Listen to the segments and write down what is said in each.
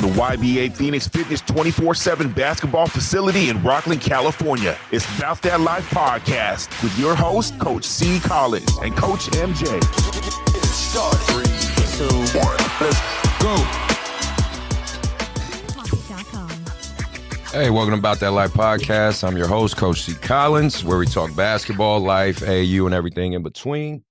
the YBA Phoenix Fitness 24/7 basketball facility in Rocklin, California. It's Bout That Life Podcast with your host, Coach C. Collins and Coach MJ. Start. 3, 2, 1, let's go. Hey, welcome to Bout That Life Podcast. I'm your host, Coach C. Collins, where we talk basketball, life, AAU, and everything in between.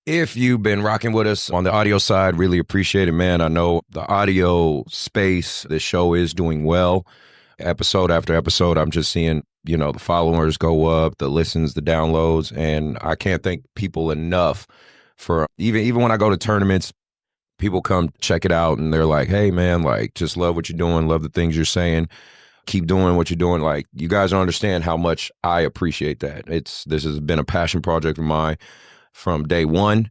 If you've been rocking with us on the audio side, really appreciate it, man. I know the audio space, this show is doing well. Episode after episode, I'm just seeing, the followers go up, the listens, the downloads, and I can't thank people enough for even when I go to tournaments, people come check it out and they're like, hey, man, just love what you're doing, love the things you're saying. Keep doing what you're doing. You guys don't understand how much I appreciate that. This has been a passion project of mine from day one,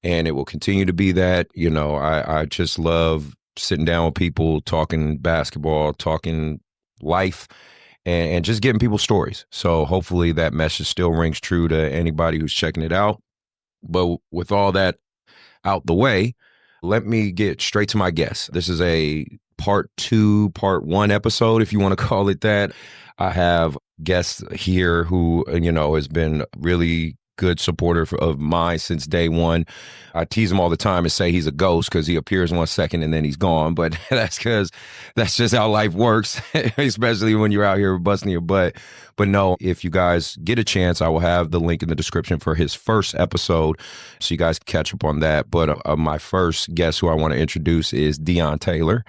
and it will continue to be that. I just love sitting down with people, talking basketball, talking life, and just getting people stories. So hopefully that message still rings true to anybody who's checking it out. But with all that out the way, let me get straight to my guest. This is a part 2, part 1 episode, if you want to call it that. I have guests here who, has been really good supporter of mine since day one. I tease him all the time and say he's a ghost because he appears 1 second and then he's gone. But that's because that's just how life works, especially when you're out here busting your butt. But no, if you guys get a chance, I will have the link in the description for his first episode so you guys can catch up on that. But my first guest who I want to introduce is Deon Taylor.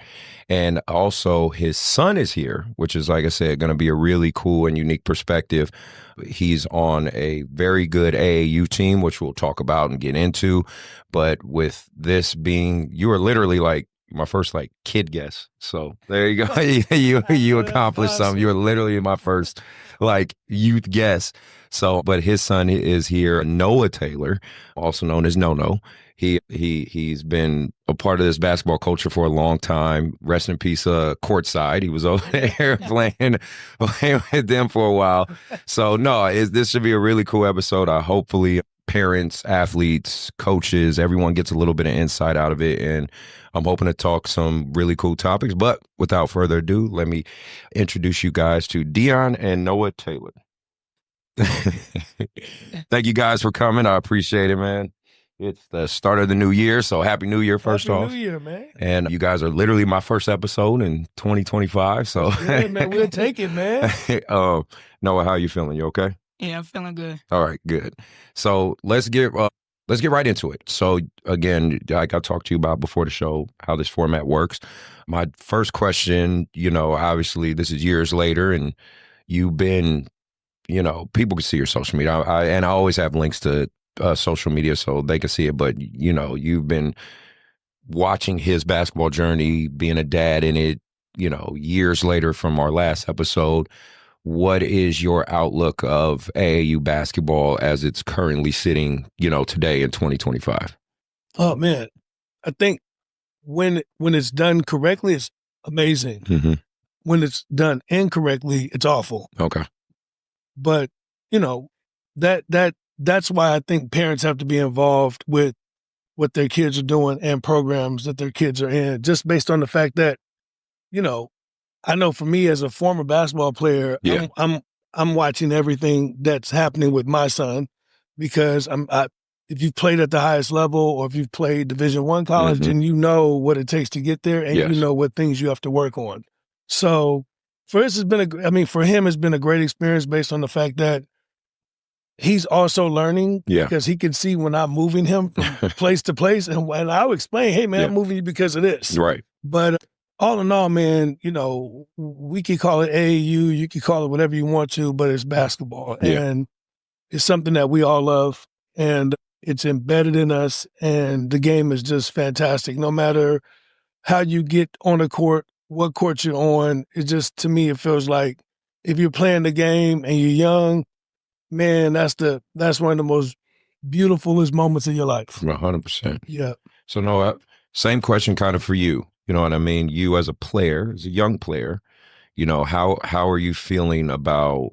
And also his son is here, which is, like I said, going to be a really cool and unique perspective. He's on a very good AAU team, which we'll talk about and get into. But with this being, you are literally my first kid guest. So there you go. you accomplished something. You were literally my first youth guest. So, but his son is here, Noah Taylor, also known as No. He's been a part of this basketball culture for a long time. Rest in peace, courtside. He was over there playing with them for a while. So no, this should be a really cool episode. Hopefully parents, athletes, coaches, everyone gets a little bit of insight out of it. And I'm hoping to talk some really cool topics. But without further ado, let me introduce you guys to Deon and Noah Taylor. Thank you guys for coming. I appreciate it, man. It's the start of the new year, so Happy New Year first off. Happy New Year, man. And you guys are literally my first episode in 2025, so. Yeah, man, we'll take it, man. Noah, how you feeling? You okay? Yeah, I'm feeling good. All right, good. So let's get right into it. So again, like I talked to you about before the show, how this format works. My first question, obviously this is years later, and you've been, people can see your social media. I always have links to social media so they can see it, but you've been watching his basketball journey, being a dad in it, years later from our last episode. What is your outlook of AAU basketball as it's currently sitting, today in 2025? Oh man, I think when it's done correctly, it's amazing. Mm-hmm. When it's done incorrectly, it's awful. Okay. But that's why I think parents have to be involved with what their kids are doing and programs that their kids are in, just based on the fact that, I know for me as a former basketball player, yeah. I'm watching everything that's happening with my son because if you've played at the highest level or if you've played Division I college, mm-hmm. then you know what it takes to get there and yes. you know what things you have to work on. So for him, it's been a great experience based on the fact that he's also learning because he can see when I'm moving him from place to place. And I'll explain, hey, man, I'm moving you because of this. Right. But all in all, man, we could call it AAU, you could call it whatever you want to, but it's basketball. Yeah. And it's something that we all love. And it's embedded in us. And the game is just fantastic. No matter how you get on the court, what court you're on, it just, to me, it feels like if you're playing the game and you're young, man, that's one of the most beautifulest moments of your life. 100%. Yeah. So Noah, same question kind of for you. You know what I mean? You as a player, as a young player, how are you feeling about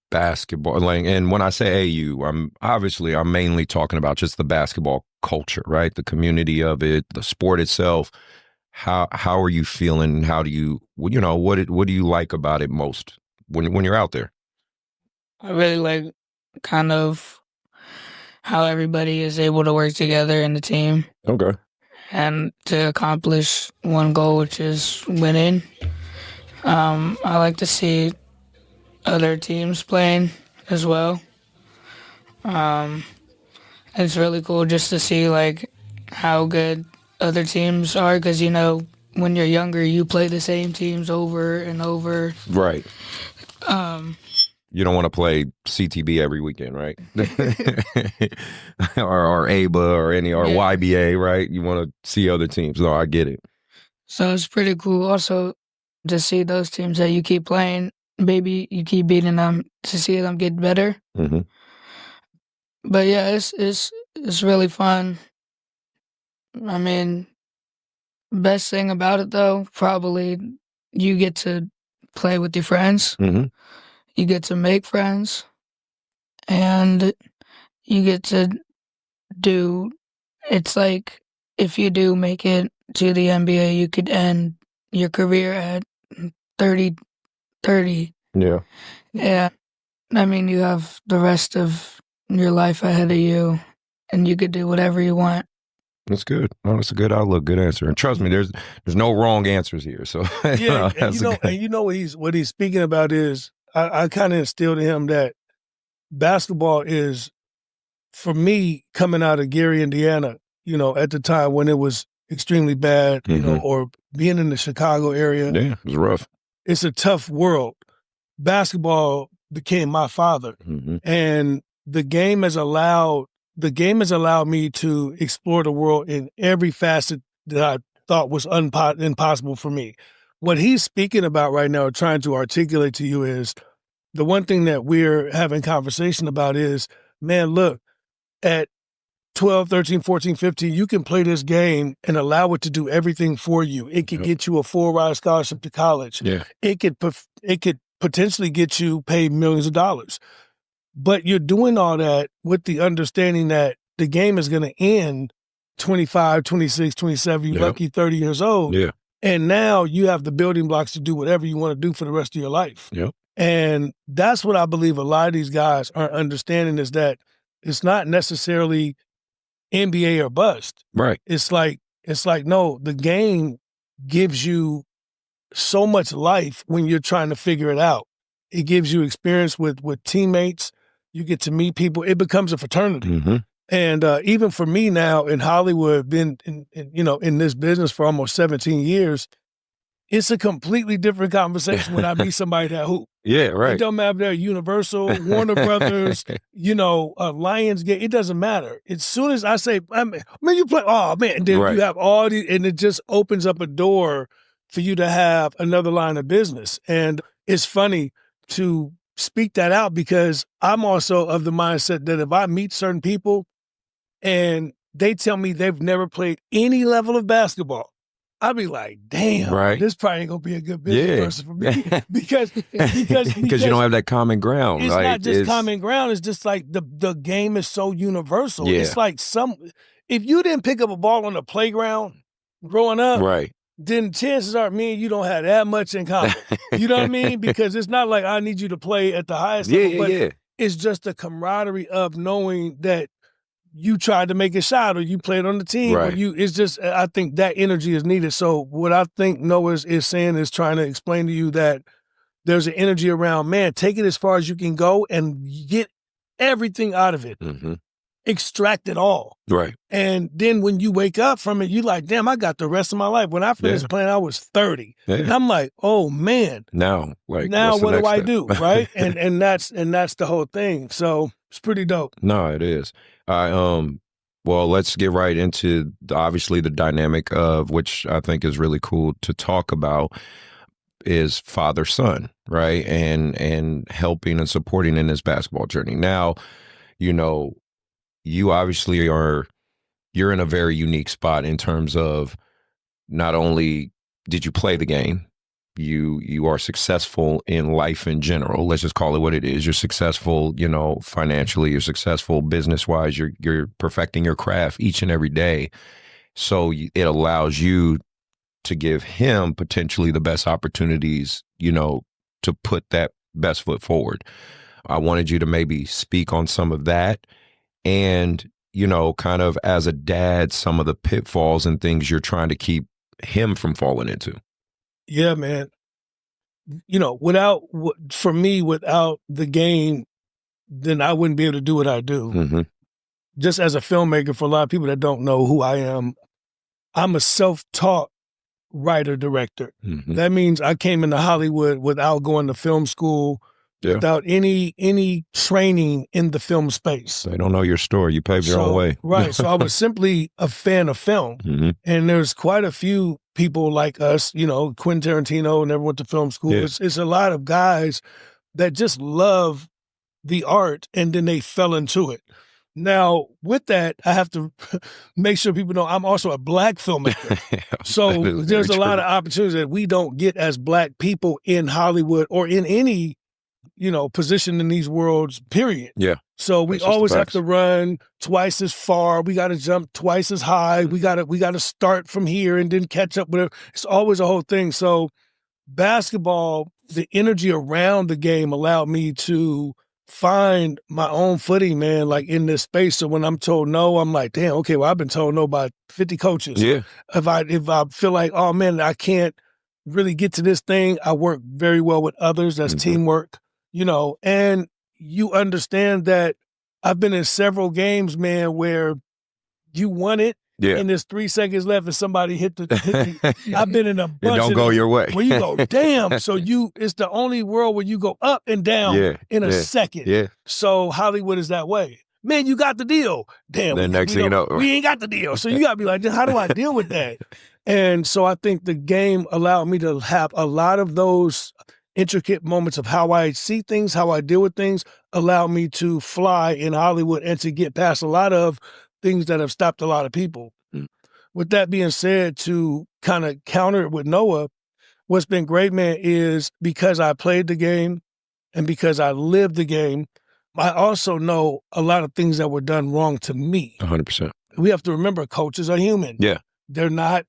basketball? And when I say AU, I'm mainly talking about just the basketball culture, right? The community of it, the sport itself. how are you feeling? How do you what do you like about it most when you're out there? I really like kind of how everybody is able to work together in the team Okay. and to accomplish one goal, which is winning. I like to see other teams playing as well. It's really cool just to see like how good other teams are, because when you're younger you play the same teams over and over. Right. You don't want to play CTB every weekend, right? or ABA or YBA, right? You want to see other teams. No, I get it. So it's pretty cool also to see those teams that you keep playing, maybe you keep beating them, to see them get better. Mm-hmm. But yeah, it's really fun. I mean, best thing about it though, probably you get to play with your friends. Mm-hmm. You get to make friends, and you get to it's like if you do make it to the NBA, you could end your career at 30. Yeah. Yeah. I mean, you have the rest of your life ahead of you, and you could do whatever you want. That's good. No, that's a good outlook, good answer. And trust me, there's no wrong answers here. So Yeah, and you know what he's speaking about is I kind of instilled in him that basketball is, for me, coming out of Gary, Indiana, at the time when it was extremely bad, or being in the Chicago area. Yeah, it was rough. It's a tough world. Basketball became my father, and the game has allowed me to explore the world in every facet that I thought was impossible for me. What he's speaking about right now, trying to articulate to you, is the one thing that we're having conversation about is, man, look, at 12, 13, 14, 15, you can play this game and allow it to do everything for you. It could get you a full ride scholarship to college. Yeah. It could potentially get you paid millions of dollars. But you're doing all that with the understanding that the game is going to end 25, 26, 27, you're lucky 30 years old. Yeah. And now you have the building blocks to do whatever you want to do for the rest of your life. Yep. And that's what I believe a lot of these guys aren't understanding, is that it's not necessarily NBA or bust. Right. It's like, no, the game gives you so much life when you're trying to figure it out. It gives you experience with teammates. You get to meet people. It becomes a fraternity. Mm-hmm. And even for me now in Hollywood, been in this business for almost 17 years, it's a completely different conversation when I meet somebody that hoop. Yeah, right. It don't matter if they're Universal, Warner Brothers, Lionsgate. It doesn't matter. As soon as I say, man, you play, oh man, and then you have all these, and it just opens up a door for you to have another line of business. And it's funny to speak that out, because I'm also of the mindset that if I meet certain people and they tell me they've never played any level of basketball, I'd be like, damn, this probably ain't gonna be a good business person for me. because you don't have that common ground. It's not just common ground. It's just like the game is so universal. Yeah. It's like if you didn't pick up a ball on the playground growing up, then chances are me and you don't have that much in common. You know what I mean? Because it's not like I need you to play at the highest level, but it's just the camaraderie of knowing that you tried to make a shot or you played on the team. Or it's just, I think that energy is needed. So what I think Noah is saying is trying to explain to you that there's an energy around, man, take it as far as you can go and get everything out of it. Mm-hmm. Extract it all. Right. And then when you wake up from it, you like, damn, I got the rest of my life. When I finished playing, I was 30. Yeah. And I'm like, oh man. Now what do I do? Right. and that's the whole thing. So it's pretty dope. No, it is. Well, let's get right into obviously the dynamic of which I think is really cool to talk about is father-son, right? And helping and supporting in this basketball journey. Now, you obviously you're in a very unique spot in terms of not only did you play the game, you are successful in life in general. Let's just call it what it is. You're successful, financially, you're successful business-wise, you're perfecting your craft each and every day. So it allows you to give him potentially the best opportunities, to put that best foot forward. I wanted you to maybe speak on some of that and, kind of as a dad, some of the pitfalls and things you're trying to keep him from falling into. Yeah, man. For me, without the game, then I wouldn't be able to do what I do. Mm-hmm. Just as a filmmaker, for a lot of people that don't know who I am, I'm a self-taught writer, director. Mm-hmm. That means I came into Hollywood without going to film school, without any training in the film space. They don't know your story. You paved your own way. Right. So I was simply a fan of film. Mm-hmm. And there's quite a few people like us, Quentin Tarantino never went to film school. Yeah. It's a lot of guys that just love the art and then they fell into it. Now, with that, I have to make sure people know I'm also a Black filmmaker. So there's a lot of opportunities that we don't get as Black people in Hollywood or in any, position in these worlds, period. Yeah. So we always have to run twice as far. We got to jump twice as high. We got to start from here and then catch up with it. It's always a whole thing. So basketball, the energy around the game allowed me to find my own footing, man, like in this space. So when I'm told no, I'm like, damn, okay, well, I've been told no by 50 coaches. Yeah. If I feel like, oh man, I can't really get to this thing, I work very well with others. That's teamwork, and you understand that I've been in several games, man, where you won it. Yeah. And there's 3 seconds left and somebody hit the I've been in a bunch it don't go your way. where you go, damn. So it's the only world where you go up and down in a second. Yeah. So Hollywood is that way. Man, you got the deal. Damn. Then next thing you know, we ain't got the deal. So you got to be like, how do I deal with that? And so I think the game allowed me to have a lot of those intricate moments of how I see things, how I deal with things, allowed me to fly in Hollywood and to get past a lot of things that have stopped a lot of people. With that being said, to kind of counter it with Noah, what's been great, man, is because I played the game and because I lived the game, I also know a lot of things that were done wrong to me. 100%. We have to remember coaches are human. Yeah. They're not,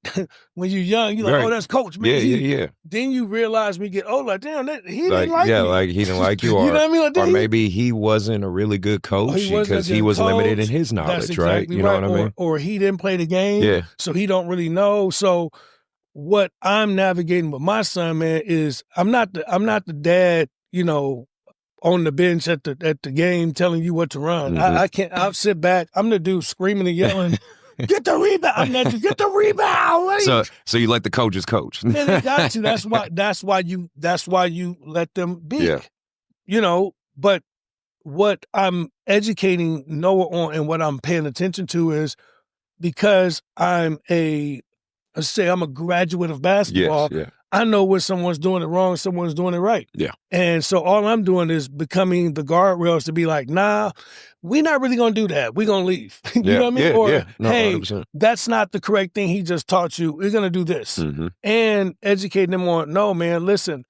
when you're young, you're like, Right. oh, that's coach, man. Yeah. Then you realize when you get older, like, damn, he didn't Like, like me. like he didn't like you, or, You know what I mean? Like, or maybe he wasn't a really good coach because he was limited in his knowledge, That's right? exactly You know what I mean? Or he didn't play the game, Yeah. so he don't really know. So what I'm navigating with my son, man, is I'm not the dad, on the bench at the game telling you what to run. Mm-hmm. I can't. I'll sit back. I'm the dude screaming and yelling. Get the rebound! I'm not get the rebound. So you let the coaches coach. Man, they got to. That's why you let them be. Yeah. But what I'm educating Noah on and what I'm paying attention to is because I'm a graduate of basketball. Yes, yeah. I know when someone's doing it wrong, someone's doing it right. Yeah. And so all I'm doing is becoming the guardrails to be like, nah, we're not really going to do that. We're going to leave. You know what I mean? Yeah, or, No, hey, 100%. that's not the correct thing he just taught you. We're going to do this. Mm-hmm. And educating them on, no, man, listen,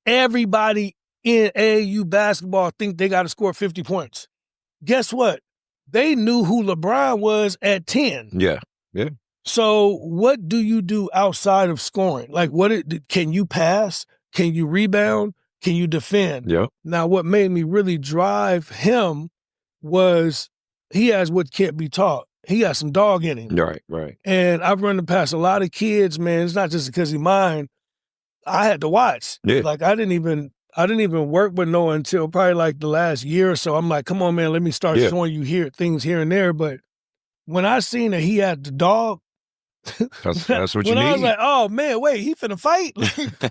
everybody in AAU basketball think they got to score 50 points. Guess what? They knew who LeBron was at 10. Yeah. So what do you do outside of scoring? Like, can you pass? Can you rebound? Can you defend? Yeah. Now, what made me really drive him was he has what can't be taught. He got some dog in him. Right. And I've run past a lot of kids, man. It's not just because he's mine. I had to watch. Yeah. Like, I didn't even work with Noah until probably like the last year or so. I'm like, come on, man, let me start showing you things here and there. But when I seen that he had the dog, That's what you when need. I was like, oh man, wait, he finna fight?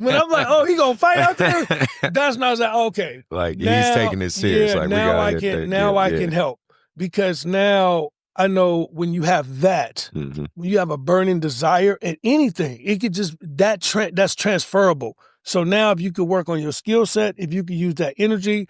When I'm like, oh, he gonna fight out there? That's when I was like, okay. Like, Now, he's taking this serious. Like, now I we can gotta can help. Because now I know when you have that, Mm-hmm. when you have a burning desire at anything, it could just that's transferable. So now if you could work on your skill set, if you could use that energy,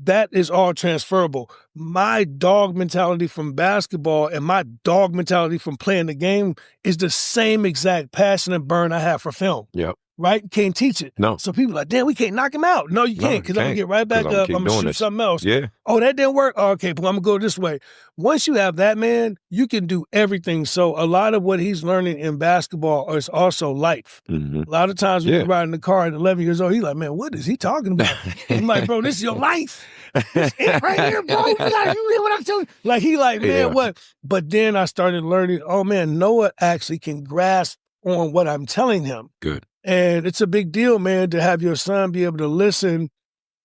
that is all transferable. my dog mentality from basketball and my dog mentality from playing the game is the same exact passion and burn I have for film. Yep. Right? You can't teach it. No. So people are like, damn, we can't knock him out. No, you can't, because I'm going to get right back up. I'm going to shoot something else. Yeah. Oh, that didn't work? Oh, okay, well, I'm going to go this way. Once you have that, man, you can do everything. So a lot of what he's learning in basketball is also life. Mm-hmm. A lot of times when you ride in the car at 11 years old, he's like, man, what is he talking about? I'm like, bro, this is your life. This it right here, bro. You hear what I'm telling you? Like, he like, man, what? But then I started learning, oh, man, Noah actually can grasp on what I'm telling him. Good. And it's a big deal, man, to have your son be able to listen,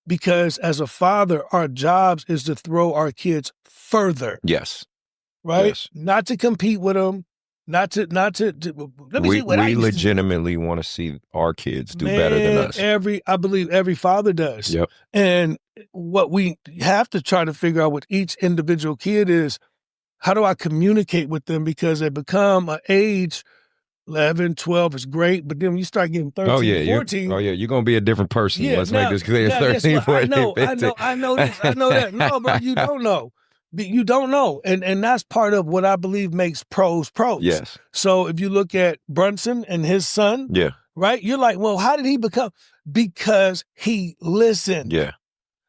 because as a father, our jobs is to throw our kids further. Yes. Right? Yes. Not to compete with them, not to let me see what I we used to do. legitimately want to see our kids do better than us. I believe every father does. Yep. And what we have to try to figure out with each individual kid is, how do I communicate with them? Because they become an age, 11, 12 is great, but then when you start getting 13, 14. You're going to be a different person. Let's make this clear. 13, 14, 15. I know this. I know that. No, bro, you don't know. You don't know. And that's part of what I believe makes pros. Yes. So if you look at Brunson and his son, right, you're like, well, how did he become? Because he listened. Yeah.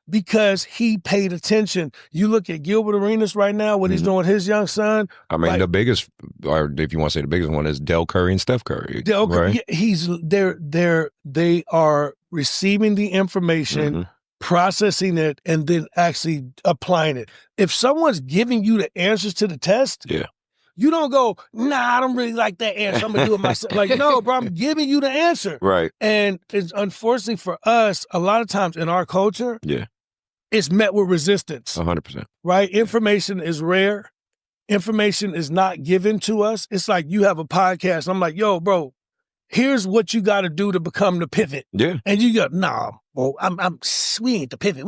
Because he paid attention. You look at Gilbert Arenas right now, what he's doing with his young son. I mean, the biggest, or if you want to say the biggest one, is Del Curry and Steph Curry. Del Curry, right? They are receiving the information, processing it, and then actually applying it. If someone's giving you the answers to the test, you don't go, nah, I don't really like that answer. I'm going to do it myself. Like, no, bro, I'm giving you the answer. Right. And it's unfortunately for us, a lot of times in our culture, it's met with resistance. 100%. Right? Information is rare. Information is not given to us. It's like you have a podcast. I'm like, yo, bro, here's what you got to do to become the pivot. Yeah. And you go, nah, well, we ain't the pivot.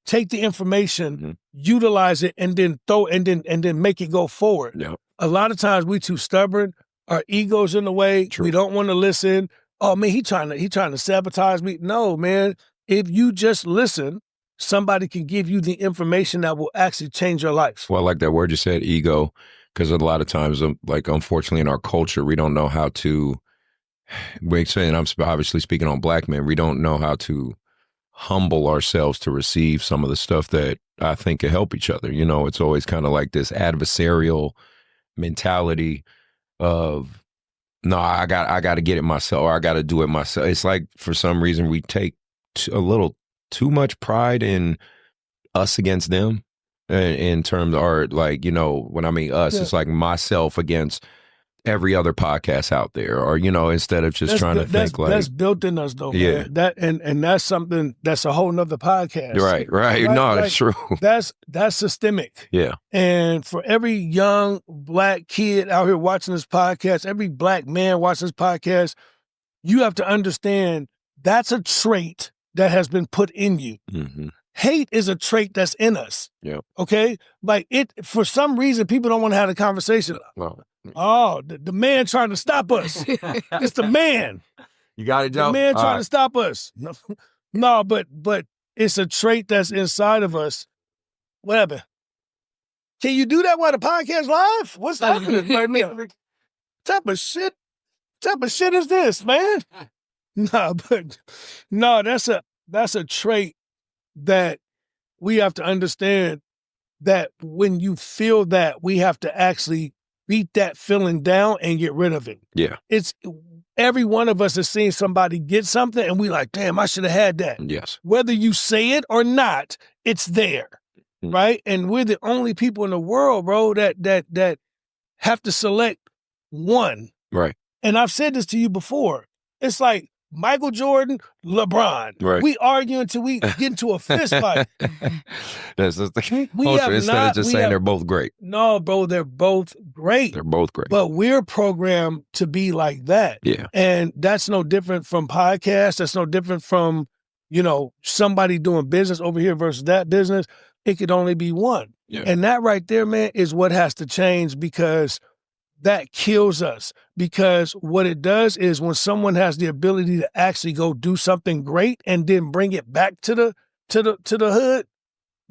Take the information, utilize it, and then then make it go forward. Yep. A lot of times we too stubborn. Our ego's in the way. True. We don't want to listen. Oh man, he trying to sabotage me. No, man. If you just listen, somebody can give you the information that will actually change your life. Well, I like that word you said, ego, because a lot of times, like, unfortunately in our culture, we don't know how to, we're saying, I'm obviously speaking on Black men, we don't know how to humble ourselves to receive some of the stuff that I think can help each other. You know, it's always kind of like this adversarial mentality of, no, I got to get it myself, or I got to do it myself. It's like, for some reason, we take a little too much pride in us against them, in terms of, or like, you know, when I mean us, it's like myself against every other podcast out there, or, you know, instead of just trying to think like that's built in us though, man. That and that's something that's a whole nother podcast. Right. No, that's true. That's systemic. Yeah. And for every young Black kid out here watching this podcast, every Black man watching this podcast, you have to understand that's a trait that has been put in you. Hate is a trait that's in us. Yeah. Okay? Like, it, for some reason, people don't want to have a conversation. Well, oh, the man trying to stop us. It's the man. You got it, Joe. The man trying to stop us. No, but it's a trait that's inside of us. Whatever. Can you do that while the podcast live? What's happening? What type of shit is this, man? That's a trait that we have to understand, that when you feel that, we have to actually beat that feeling down and get rid of it. Yeah. It's every one of us has seen somebody get something and we like, damn, I should have had that. Yes. Whether you say it or not, it's there. Right? And we're the only people in the world, bro, that have to select one. Right. And I've said this to you before. It's like Michael Jordan, LeBron. Right. We argue until we get into a fist fight. That's just the culture. Instead of just saying they're both great. No, bro, they're both great. They're both great. But we're programmed to be like that. Yeah. And that's no different from podcasts. That's no different from, you know, somebody doing business over here versus that business. It could only be one. Yeah. And that right there, man, is what has to change, because that kills us. Because what it does is, when someone has the ability to actually go do something great and then bring it back to the hood,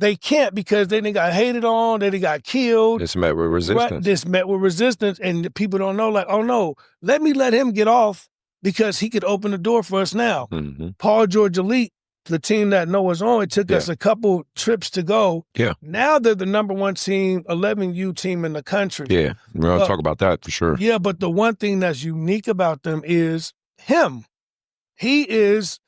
They can't because they done got hated on, they done got killed. It's met with resistance. Right? This met with resistance, and people don't know, like, oh no, let him get off because he could open the door for us now. Mm-hmm. Paul George Elite, the team that Noah's on, it took us a couple trips to go. Yeah. Now they're the number one team, 11U team in the country. Yeah, we're going to talk about that for sure. Yeah, but the one thing that's unique about them is him. He is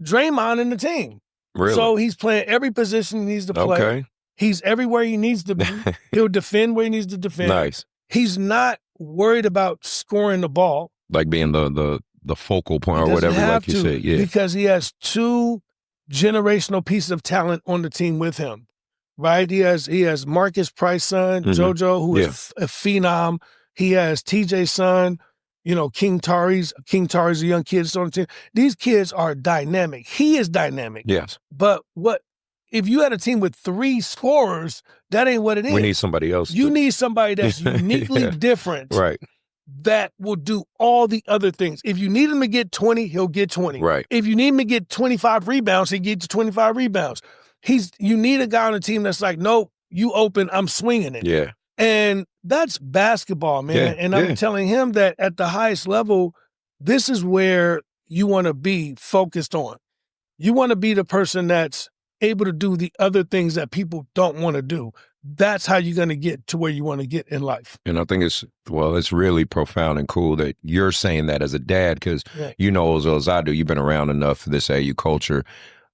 Draymond in the team. Really? So he's playing every position he needs to play. Okay. He's everywhere he needs to be. He'll defend where he needs to defend. Nice. He's not worried about scoring the ball. Like being the focal point or whatever, like you said. Yeah. Because he has two generational pieces of talent on the team with him. Right? He has Marcus Price's son, JoJo, who is a phenom. He has TJ's son, King Tari's a young kid on the team. These kids are dynamic. He is dynamic. Yes. But if you had a team with 3 scorers, that ain't what it is. We need somebody else. You need somebody that's uniquely different. Right. That will do all the other things. If you need him to get 20, he'll get 20. Right. If you need him to get 25 rebounds, he'll get you 25 rebounds. You need a guy on the team that's like, nope, you open, I'm swinging it. Yeah. And that's basketball, man. Yeah, and I'm telling him that at the highest level, this is where you want to be focused on. You want to be the person that's able to do the other things that people don't want to do. That's how you're going to get to where you want to get in life. And I think it's really profound and cool that you're saying that as a dad, because you know as well as I do, you've been around enough for this AAU culture.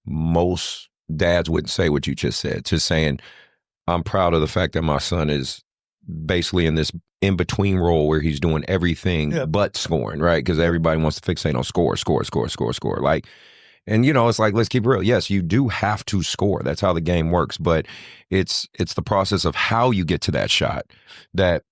Most dads wouldn't say what you just said. Just saying, I'm proud of the fact that my son is basically in this in-between role where he's doing everything but scoring, right? Because everybody wants to fixate on score. Like, and it's like, let's keep it real. Yes, you do have to score. That's how the game works. But it's the process of how you get to that shot that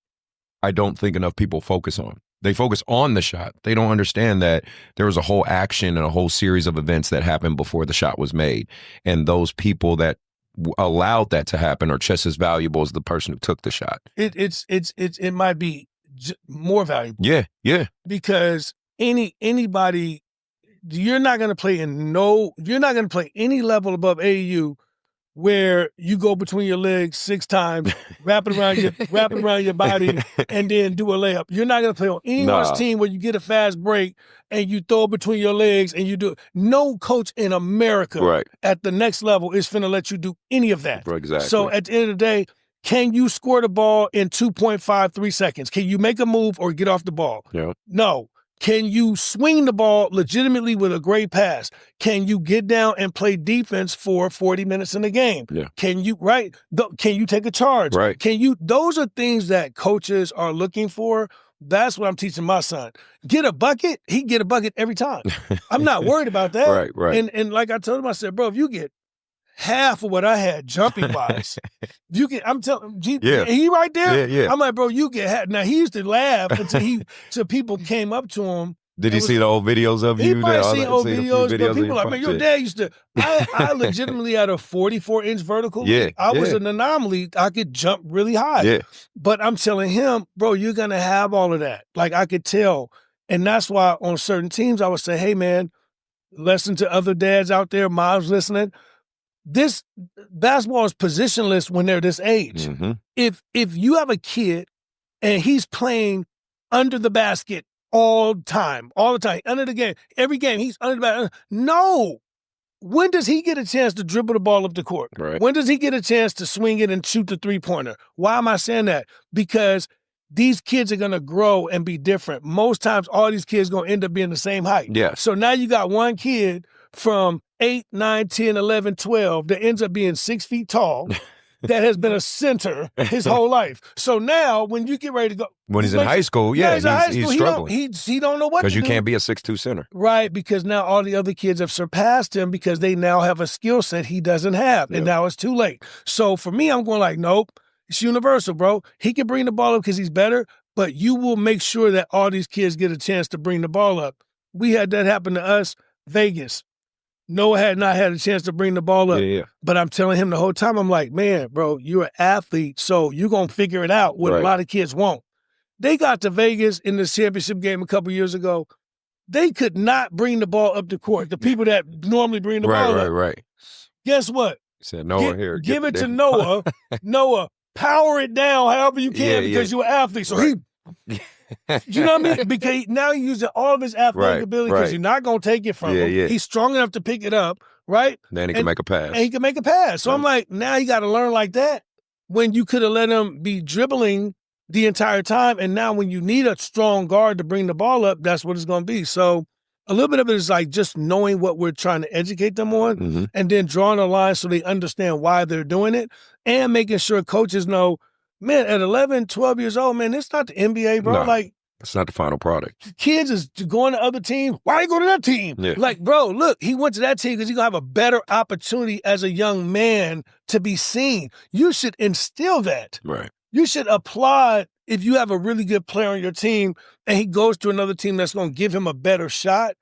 I don't think enough people focus on. They focus on the shot. They don't understand that there was a whole action and a whole series of events that happened before the shot was made. And those people that allowed that to happen are just as valuable as the person who took the shot. It might be more valuable. Yeah. Because anybody, you're not going to play any level above AAU where you go between your legs 6 times, wrap it around your body, and then do a layup. You're not going to play on anyone's team where you get a fast break and you throw it between your legs and you do it. No coach in America at the next level is finna let you do any of that. Exactly. So at the end of the day, can you score the ball in 2.53 seconds? Can you make a move or get off the ball? Yeah. No. Can you swing the ball legitimately with a great pass? Can you get down and play defense for 40 minutes in the game? Yeah. Can you, can you take a charge? Right. Those are things that coaches are looking for. That's what I'm teaching my son. Get a bucket, he get a bucket every time. I'm not worried about that. Right. And like I told him, I said, bro, if you get half of what I had jumping wise, I'm telling him, he right there? Yeah. I'm like, bro, you get half. Now, he used to laugh until people came up to him. Did he see the old videos of you? He probably seen old videos, but people like, man, your dad used to, I legitimately had a 44-inch vertical. Yeah. I was an anomaly. I could jump really high. Yeah. But I'm telling him, bro, you're going to have all of that. Like, I could tell. And that's why on certain teams, I would say, hey, man, listen to other dads out there, moms listening. This basketball is positionless when they're this age. Mm-hmm. If you have a kid and he's playing under the basket all the time, under the game, every game he's under the basket. No. When does he get a chance to dribble the ball up the court? Right. When does he get a chance to swing it and shoot the three-pointer? Why am I saying that? Because these kids are going to grow and be different. Most times, all these kids going to end up being the same height. Yeah. So now you got one kid from 8, 9, 10, 11, 12 that ends up being 6 feet tall that has been a center his whole life. So now when you get ready to go. When he's in high school, he's struggling. He don't know what to do. Because you can't be a 6'2" center. Right, because now all the other kids have surpassed him because they now have a skill set he doesn't have. And now it's too late. So for me, I'm going like, nope, it's universal, bro. He can bring the ball up because he's better, but you will make sure that all these kids get a chance to bring the ball up. We had that happen to us, Vegas. Noah had not had a chance to bring the ball up. Yeah. But I'm telling him the whole time, I'm like, man, bro, you're an athlete, so you're going to figure it out, what a lot of kids won't. They got to Vegas in the championship game a couple years ago. They could not bring the ball up the court. The people that normally bring the ball up. Right. Guess what? Said Noah here. Give it to Noah. Noah, power it down however you can because you're an athlete. So right. You know what I mean? Because now he's using all of his athletic ability because you're not going to take it from him. Yeah. He's strong enough to pick it up, right? Then he can make a pass. And he can make a pass. So I'm like, now you got to learn like that when you could have let him be dribbling the entire time. And now when you need a strong guard to bring the ball up, that's what it's going to be. So a little bit of it is like just knowing what we're trying to educate them on and then drawing a line so they understand why they're doing it and making sure coaches know, man, at 11, 12 years old, man, it's not the NBA, bro. No, like, it's not the final product. Kids is going to other teams. Why you go to that team? Yeah. Like, bro, look, he went to that team because he's going to have a better opportunity as a young man to be seen. You should instill that. Right. You should applaud if you have a really good player on your team and he goes to another team that's going to give him a better shot.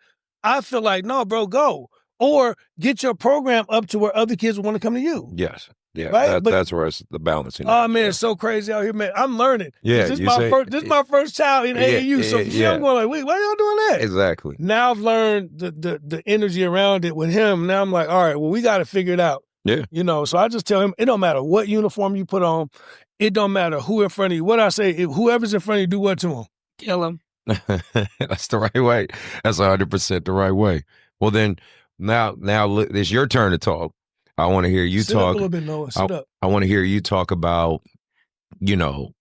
I feel like, no, bro, go. Or get your program up to where other kids want to come to you. Yes. Yeah, right? That's where it's the balancing. Oh, man, it's so crazy out here, man. I'm learning. Yeah, this is my first child in AAU. So I'm going like, wait, why y'all doing that? Exactly. Now I've learned the energy around it with him. Now I'm like, all right, well, we got to figure it out. Yeah. You know, so I just tell him, it don't matter what uniform you put on. It don't matter who in front of you. What I say, if whoever's in front of you, do what to him? Kill him. That's the right way. That's 100% the right way. Well, then now it's your turn to talk. I want to hear you Sit talk. up a little bit, Noah. Sit up. I want to hear you talk about, you know,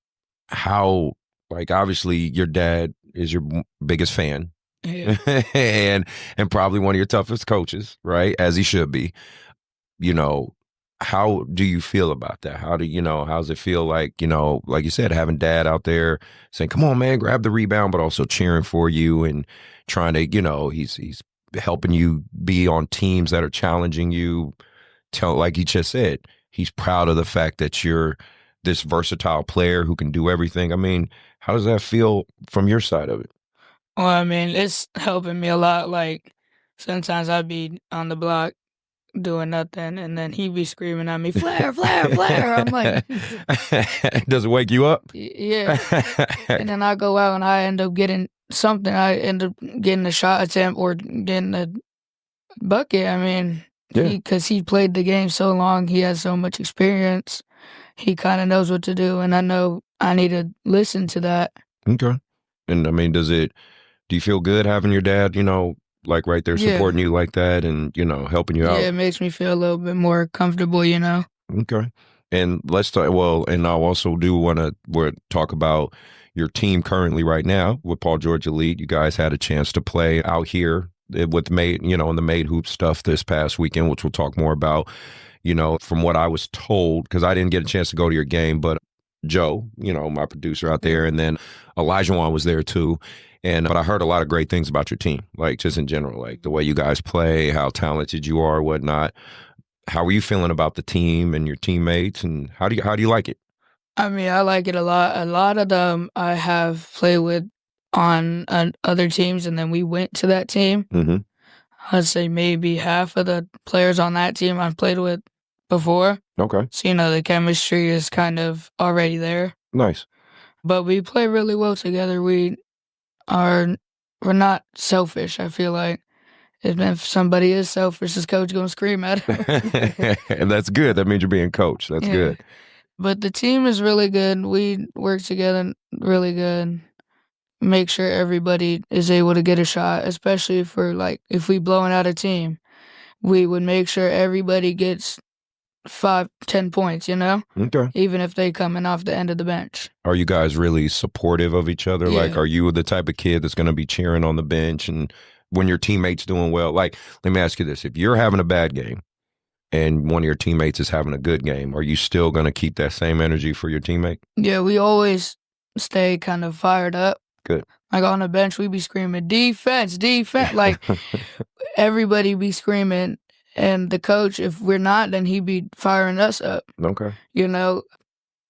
how, like, obviously your dad is your biggest fan. Yeah. and probably one of your toughest coaches, right? As he should be. You know, how do you feel about that? How's it feel like, you know, like you said, having dad out there saying, come on, man, grab the rebound, but also cheering for you and trying to, you know, he's helping you be on teams that are challenging you. Like he just said, he's proud of the fact that you're this versatile player who can do everything. I mean, how does that feel from your side of it? Well, I mean, it's helping me a lot. Like, sometimes I'd be on the block doing nothing, and then he'd be screaming at me, flare, flare, flare. I'm like... Does it wake you up? Yeah. And then I go out and I end up getting something. I end up getting a shot attempt or getting a bucket. I mean... Because he played the game so long, he has so much experience. He kind of knows what to do, and I know I need to listen to that. Okay. And I mean, do you feel good having your dad, you know, like right there supporting you like that and, you know, helping you out? Yeah, it makes me feel a little bit more comfortable, you know. Okay. And let's talk, and I also do want to talk about your team currently right now with Paul George Elite. You guys had a chance to play out here with Made, you know, in the Made Hoop stuff this past weekend, which we'll talk more about. You know, from what I was told, because I didn't get a chance to go to your game, but Joe, you know, my producer out there, and then Elijah was there too. But I heard a lot of great things about your team, like just in general, like the way you guys play, how talented you are, whatnot. How are you feeling about the team and your teammates, and how do you like it? I mean, I like it a lot. A lot of them I have played with on other teams, and then we went to that team. Mm-hmm. I'd say maybe half of the players on that team I've played with before. Okay. So, you know, the chemistry is kind of already there. Nice. But we play really well together. We're not selfish, I feel like. If somebody is selfish, this coach going to scream at him. And that's good. That means you're being coached. That's good. But the team is really good. We work together really good. Make sure everybody is able to get a shot, especially if we blowing out a team, we would make sure everybody gets 5-10 points, you know? Okay. Even if they coming off the end of the bench. Are you guys really supportive of each other? Yeah. Like, are you the type of kid that's going to be cheering on the bench and when your teammate's doing well? Like, let me ask you this. If you're having a bad game and one of your teammates is having a good game, are you still going to keep that same energy for your teammate? Yeah, we always stay kind of fired up. Good. Like on the bench, we be screaming, defense, defense. Like everybody be screaming. And the coach, if we're not, then he be firing us up. Okay. You know?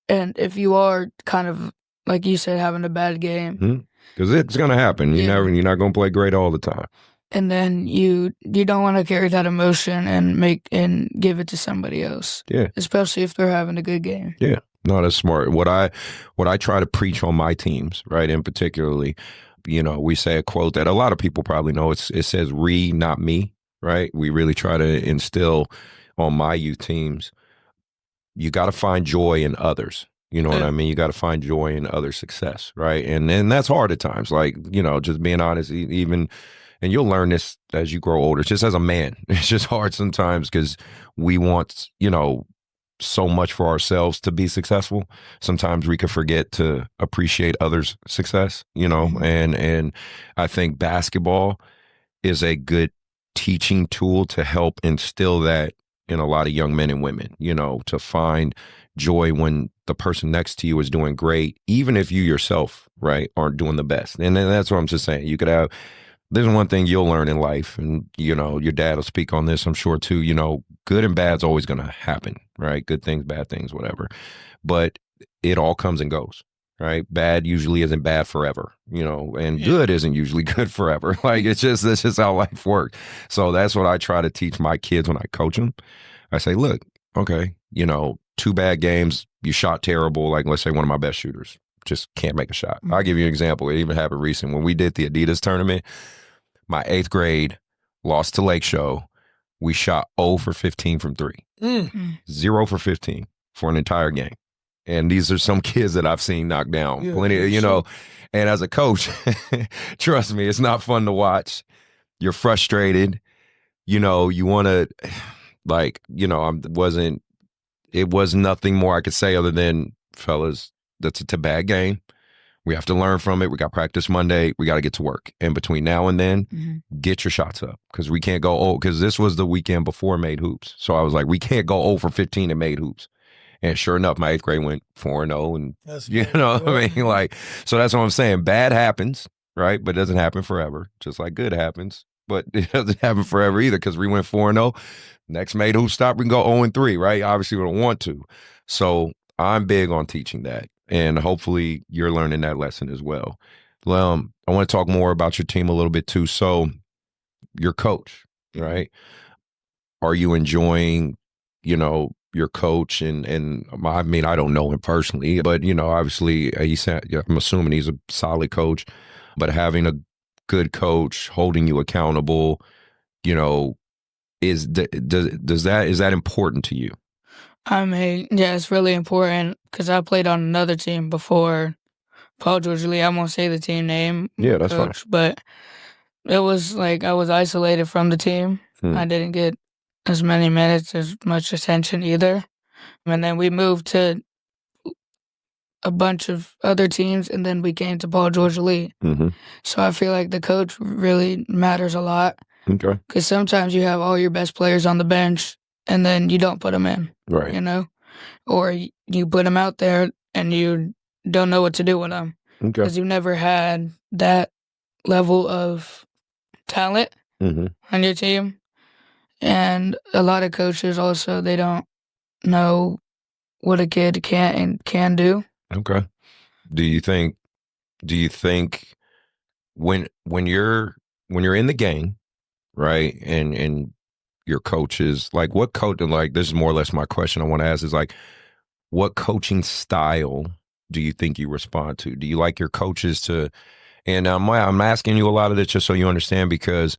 And if you are kind of, like you said, having a bad game. Because it's going to happen. You're not going to play great all the time. And then you don't want to carry that emotion and give it to somebody else. Yeah. Especially if they're having a good game. Yeah. No, that's smart. What I try to preach on my teams, right, and particularly, you know, we say a quote that a lot of people probably know. It says "re, not me," right? We really try to instill on my youth teams, you got to find joy in others. You know what I mean? You got to find joy in other success, right? And that's hard at times. Like, you know, just being honest, even, and you'll learn this as you grow older. Just as a man, it's just hard sometimes because we want, you know, so much for ourselves to be successful. Sometimes we can forget to appreciate others' success, you know, and I think basketball is a good teaching tool to help instill that in a lot of young men and women, you know, to find joy when the person next to you is doing great, even if you yourself, right, aren't doing the best. And then that's what I'm just saying. You could have, there's one thing you'll learn in life, and, you know, your dad will speak on this, I'm sure, too. You know, good and bad's always going to happen, right? Good things, bad things, whatever. But it all comes and goes, right? Bad usually isn't bad forever, you know, and good isn't usually good forever. Like, that's just how life works. So that's what I try to teach my kids when I coach them. I say, look, okay, you know, 2 bad games, you shot terrible. Like, let's say one of my best shooters just can't make a shot. I'll give you an example. It even happened recent. When we did the Adidas tournament, my 8th grade lost to Lake Show. We shot 0 for 15 from 3. 0 for 15 for an entire game. And these are some kids that I've seen knocked down. Plenty, you know, and as a coach, trust me, it's not fun to watch. You're frustrated. You know, you want to, like, you know, it was nothing more I could say other than, fellas, that's a bad game. We have to learn from it. We got practice Monday. We got to get to work. And between now and then, get your shots up, because we can't go, because this was the weekend before Made Hoops. So I was like, we can't go 0 for 15 and Made Hoops. And sure enough, my 8th grade went 4-0. And, that's you know what I mean? Like, so that's what I'm saying. Bad happens, right? But it doesn't happen forever. Just like good happens. But it doesn't happen forever either, because we went 4-0. Next Made Hoops stop, we can go 0-3, right? Obviously, we don't want to. So I'm big on teaching that. And hopefully you're learning that lesson as well. I want to talk more about your team a little bit too. So your coach, right? Are you enjoying, you know, your coach? And I mean, I don't know him personally, but, you know, obviously I'm assuming he's a solid coach, but having a good coach holding you accountable, you know, is that important to you? I mean, yeah, it's really important because I played on another team before Paul George Lee. I won't say the team name. Yeah, that's fine. But it was like I was isolated from the team. I didn't get as many minutes, as much attention either. And then we moved to a bunch of other teams, and then we came to Paul George Lee. So I feel like the coach really matters a lot. Okay. Because sometimes you have all your best players on the bench, and then you don't put them in, right? You know, or you put them out there and you don't know what to do with them because you've never had that level of talent on your team. And a lot of coaches also, they don't know what a kid can do. Okay. Do you think when you're in the game, right, and your coaches, like what coach, and like this is more or less my question I want to ask is like, what coaching style do you think you respond to? Do you like your coaches to, and I'm asking you a lot of this just so you understand, because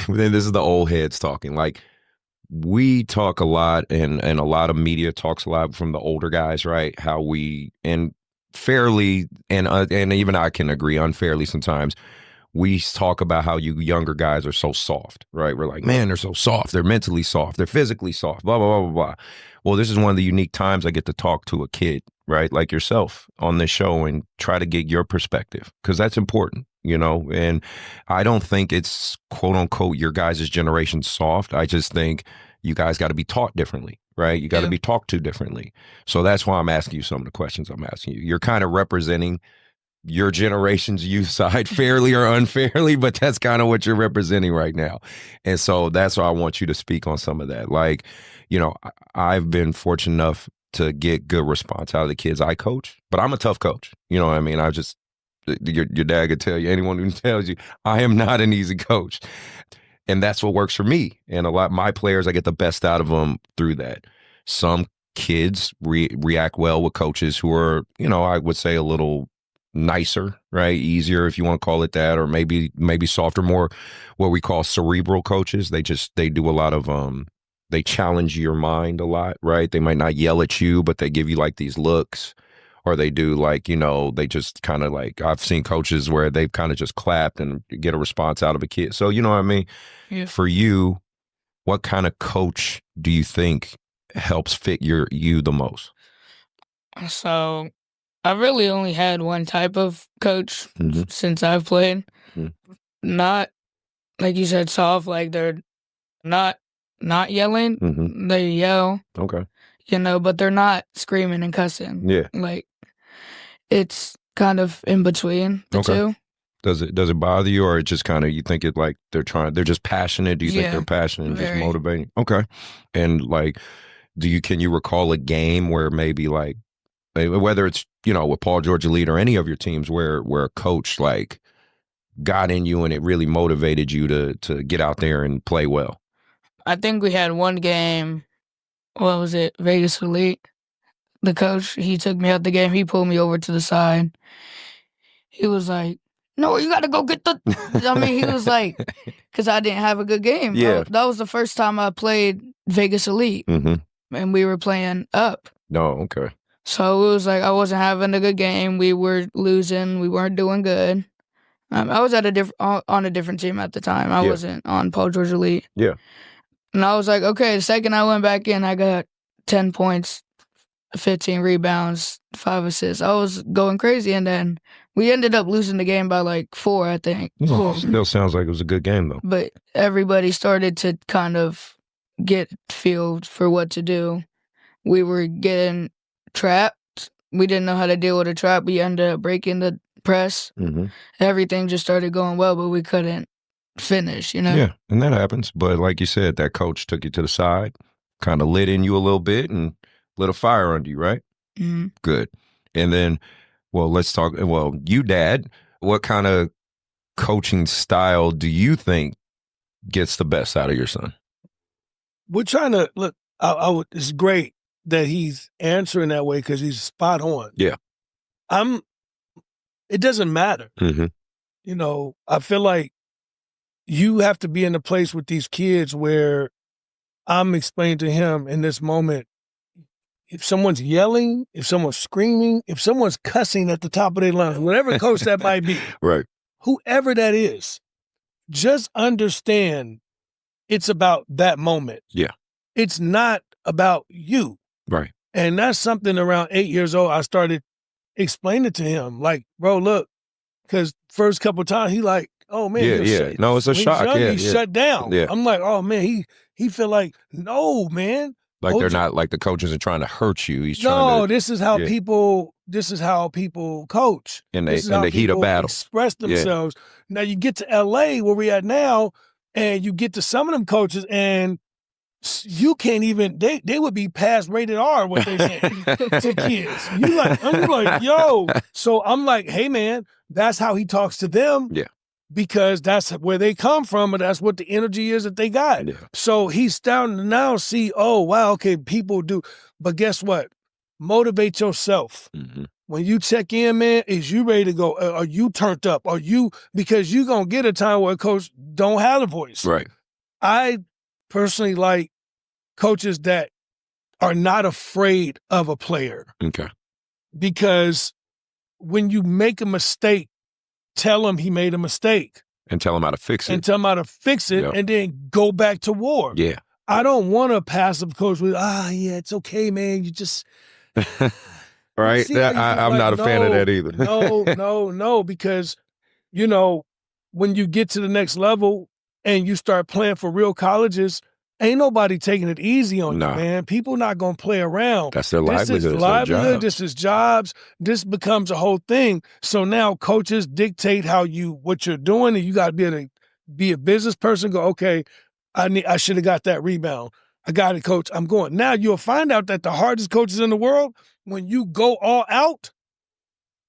this is the old heads talking. Like, we talk a lot, and a lot of media talks a lot from the older guys, right? How we, and fairly, and even I can agree unfairly sometimes, we talk about how you younger guys are so soft, right? We're like, man, they're so soft. They're mentally soft. They're physically soft, blah, blah, blah, blah, blah. Well, this is one of the unique times I get to talk to a kid, right, like yourself on this show and try to get your perspective, because that's important, you know? And I don't think it's, quote unquote, your guys' generation soft. I just think you guys got to be taught differently, right? You got to be talked to differently. So that's why I'm asking you some of the questions I'm asking you. You're kind of representing your generation's youth side, fairly or unfairly, but that's kind of what you're representing right now. And so that's why I want you to speak on some of that. Like, you know, I've been fortunate enough to get good response out of the kids I coach, but I'm a tough coach. You know what I mean? Your dad could tell you, anyone who tells you, I am not an easy coach. And that's what works for me. And a lot of my players, I get the best out of them through that. Some kids react well with coaches who are, you know, I would say a little nicer, right? Easier, if you want to call it that, or maybe softer, more what we call cerebral coaches. They do a lot of they challenge your mind a lot, right? They might not yell at you, but they give you like these looks, or they do like, you know, they just kind of like, I've seen coaches where they've kind of just clapped and get a response out of a kid. So, you know what I mean? Yeah. For you, what kind of coach do you think helps fit you the most? So I really only had one type of coach since I've played. Not, like you said, soft, like they're not yelling. They yell. Okay. You know, but they're not screaming and cussing. Yeah. Like, it's kind of in between the two. Does it bother you, or it just kind of, you think it like they're just passionate? Do you think they're passionate and just very. motivating? Okay. And like, can you recall a game where maybe like, whether it's, you know, with Paul George Elite or any of your teams where a coach like got in you and it really motivated you to get out there and play well? I think we had one game, what was it, Vegas Elite. The coach, he took me out the game. He pulled me over to the side. He was like, no, you got to go get the... I mean, he was like, because I didn't have a good game. Yeah. That was the first time I played Vegas Elite. And we were playing up. No, okay. So it was like I wasn't having a good game. We were losing. We weren't doing good. I was at on a different team at the time. I wasn't on Paul George Elite. Yeah. And I was like, okay, the second I went back in, I got 10 points, 15 rebounds, 5 assists. I was going crazy, and then we ended up losing the game by like 4, I think. Still sounds like it was a good game, though. But everybody started to kind of get feel for what to do. We were getting trapped. We didn't know how to deal with a trap. We ended up breaking the press. Everything just started going well, but we couldn't finish, you know? Yeah, and that happens. But like you said, that coach took you to the side, kind of lit in you a little bit and lit a fire under you, right? Good. And then, well, let's talk. Well, you, Dad, what kind of coaching style do you think gets the best out of your son? We're trying to look. It's great that he's answering that way because he's spot on. Yeah. It doesn't matter. You know, I feel like you have to be in a place with these kids where I'm explaining to him in this moment, if someone's yelling, if someone's screaming, if someone's cussing at the top of their lungs, whatever coach that might be, right? Whoever that is, just understand it's about that moment. Yeah. It's not about you. Right. And that's something around 8 years old, I started explaining to him, like, bro, look, because first couple of times he like, oh man, no, it's a shock. He shut down. Yeah. I'm like, oh man, he feel like, no, man. Like they're not, like the coach isn't trying to hurt you. He's trying to. No, this is how people coach. In the heat of battle. Express themselves. Now you get to LA where we at now, and you get to some of them coaches, and you can't even, they would be past rated R what they say to kids. I'm like, yo. So I'm like, hey man, that's how he talks to them. Yeah. Because that's where they come from, and that's what the energy is that they got. Yeah. So he's starting to now see, oh, wow, okay, people do. But guess what? Motivate yourself. When you check in, man, is you ready to go? Are you turned up? Because you're going to get a time where a coach don't have a voice. Right. I personally like coaches that are not afraid of a player. Okay. Because when you make a mistake, tell him he made a mistake. And tell him how to fix it. Yep. And then go back to war. Yeah. I don't want a passive coach with, it's okay, man. You just... right? I'm not a fan of that either. No, because, you know, when you get to the next level and you start playing for real colleges, ain't nobody taking it easy on you, man. People not going to play around. That's their livelihood. This is livelihood. This is jobs. This becomes a whole thing. So now coaches dictate what you're doing, and you got to be able to be a business person. Go, okay, I should have got that rebound. I got it, coach. I'm going. Now you'll find out that the hardest coaches in the world, when you go all out,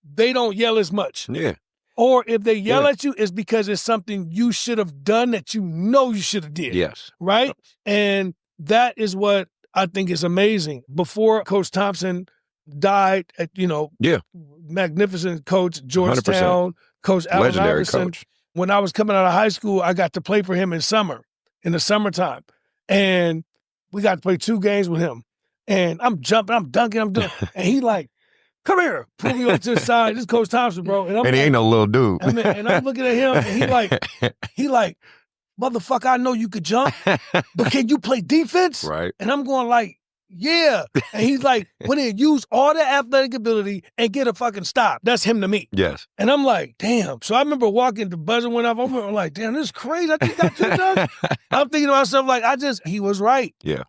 they don't yell as much. Yeah. Or if they yell at you, it's because it's something you should have done that you know you should have did. Yes. Right? And that is what I think is amazing. Before Coach Thompson died, magnificent coach, Georgetown, 100%. Coach Allen Legendary Iverson. Coach. When I was coming out of high school, I got to play for him in the summertime. And we got to play 2 games with him. And I'm jumping, I'm dunking, I'm doing, and he like, come here, pull me over to the side. This is Coach Thompson, bro. And, he ain't no little dude. and I'm looking at him, and he like, motherfucker, I know you could jump, but can you play defense? Right. And I'm going like, yeah. And he's like, well, then use all the athletic ability and get a fucking stop. That's him to me. Yes. And I'm like, damn. So I remember walking, the buzzer went off. I'm like, damn, this is crazy. I just got 2 dunks. I'm thinking to myself, like, he was right. Yeah.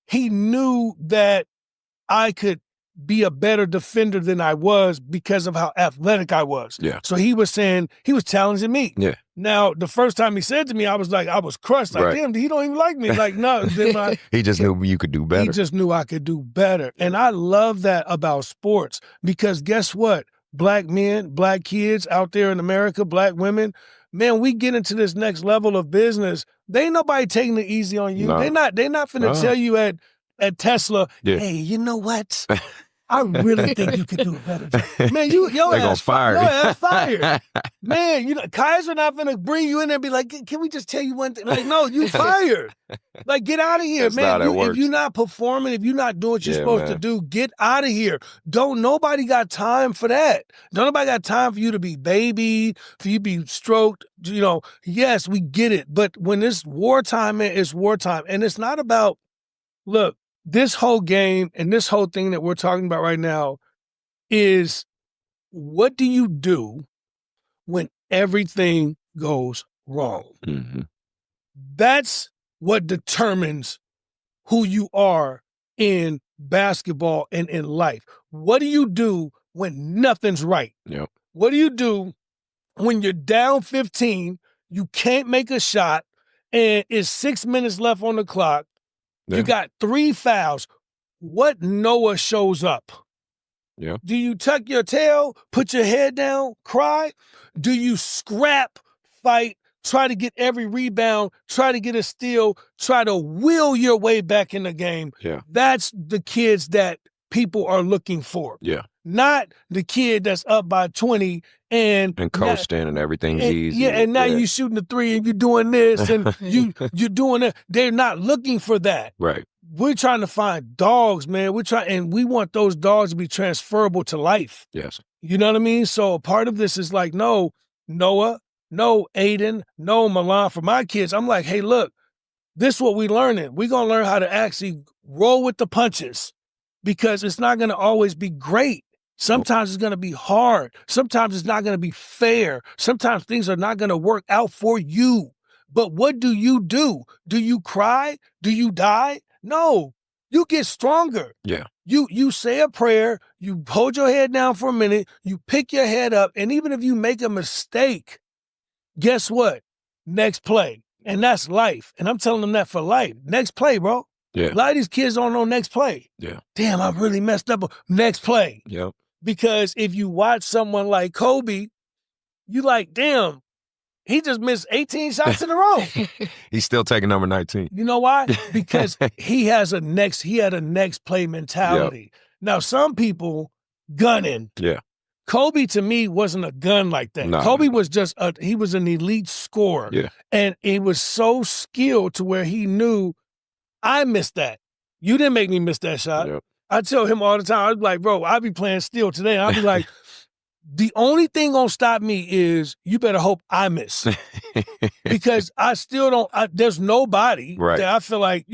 He knew that I could be a better defender than I was because of how athletic I was. Yeah. So he was challenging me. Yeah. Now, the first time he said to me, I was crushed. Like, damn, he don't even like me. Like, no. He just knew you could do better. He just knew I could do better. And I love that about sports because guess what? Black men, black kids out there in America, black women, man, we get into this next level of business. They ain't nobody taking it easy on you. No. They're not finna tell you at Tesla, hey, you know what? I really think you could do a better job. Man, your ass fired. Man, Kaiser not gonna bring you in there and be like, can we just tell you one thing? Like, no, you fired. Like, get out of here, man. If you're not performing, if you're not doing what you're supposed to do, get out of here. Nobody got time for that. Nobody got time for you to be babied, for you to be stroked. Yes, we get it. But when it's wartime, man, it's wartime. And it's not about, look, this whole game and this whole thing that we're talking about right now is, what do you do when everything goes wrong? Mm-hmm. That's what determines who you are in basketball and in life. What do you do when nothing's right? Yep. What do you do when you're down 15, you can't make a shot, and it's 6 minutes left on the clock? Yeah. You got 3 fouls. What Noah shows up? Yeah. Do you tuck your tail, put your head down, cry? Do you scrap, fight, try to get every rebound, try to get a steal, try to will your way back in the game? Yeah. That's the kids that people are looking for. Yeah. Not the kid that's up by 20 and coasting and everything's easy. Yeah, and now you shooting the 3 and you're doing this and you're doing that. They're not looking for that. Right. We're trying to find dogs, man. And we want those dogs to be transferable to life. Yes. You know what I mean? So a part of this is like, no, Noah, no, Aiden, no, Milan. For my kids, I'm like, hey, look, this is what we're learning. We're going to learn how to actually roll with the punches because it's not going to always be great. Sometimes it's going to be hard. Sometimes it's not going to be fair. Sometimes things are not going to work out for you. But what do? Do you cry? Do you die? No, you get stronger. Yeah. You say a prayer, you hold your head down for a minute, you pick your head up, and even if you make a mistake, guess what? Next play. And that's life. And I'm telling them that for life. Next play, bro. Yeah. A lot of these kids don't know next play. Yeah. Damn, I really messed up. Next play. Yep. Because if you watch someone like Kobe, you like, damn, he just missed 18 shots in a row. He's still taking number 19. You know why? Because he had a next play mentality. Yep. Now, some people gunning. Yeah. Kobe, to me, wasn't a gun like that. No, Kobe was just he was an elite scorer. Yeah. And he was so skilled to where he knew, I missed that. You didn't make me miss that shot. Yep. I tell him all the time, I'd be like, bro, I'll be playing still today. I'll be like, the only thing gonna stop me is you better hope I miss. Because I still don't, there's nobody that I feel like,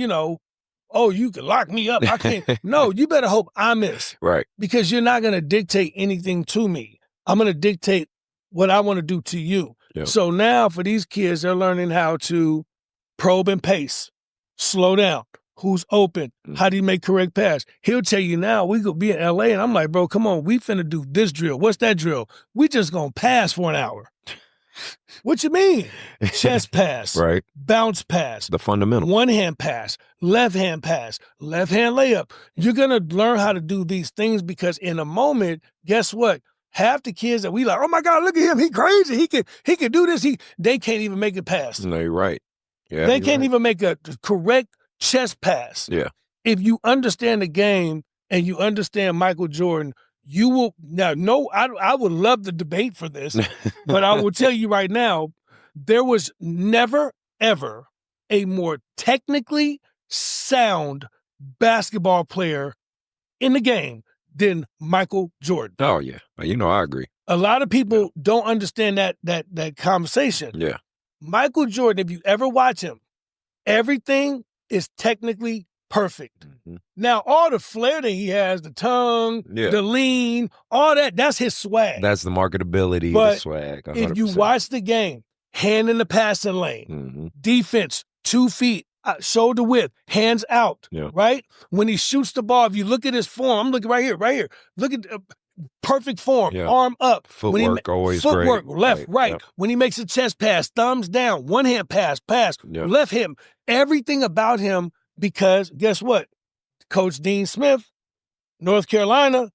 oh, you can lock me up. I can't. No, you better hope I miss. Right. Because you're not going to dictate anything to me. I'm going to dictate what I want to do to you. Yep. So now for these kids, they're learning how to probe and pace, slow down. Who's open? How do you make correct pass? He'll tell you now, we could be in LA and I'm like, bro, come on, we finna do this drill. What's that drill? We just gonna pass for an hour. What you mean? Chest pass. Right. Bounce pass. The fundamental. One hand pass. Left hand pass. Left hand layup. You're gonna learn how to do these things because in a moment, guess what? Half the kids that we like, oh my God, look at him, he crazy. He can do this. They can't even make it pass. No, you're right. Yeah. They can't even make a correct chest pass. Yeah. If you understand the game and you understand Michael Jordan, you will now. No, I would love the debate for this, but I will tell you right now, there was never ever a more technically sound basketball player in the game than Michael Jordan. Oh, yeah. You know, I agree. A lot of people don't understand that conversation. Yeah. Michael Jordan, if you ever watch him, everything is technically perfect. Mm-hmm. Now, all the flair that he has, the tongue, the lean, all that's his swag. That's the marketability, but the swag. 100%. If you watch the game, hand in the passing lane, defense, 2 feet, shoulder width, hands out, right? When he shoots the ball, if you look at his form, I'm looking right here. Look at perfect form, arm up. Footwork, always footwork, great. left, right. When he makes a chest pass, thumbs down, one hand pass, left him. Everything about him, because guess what? Coach Dean Smith, North Carolina,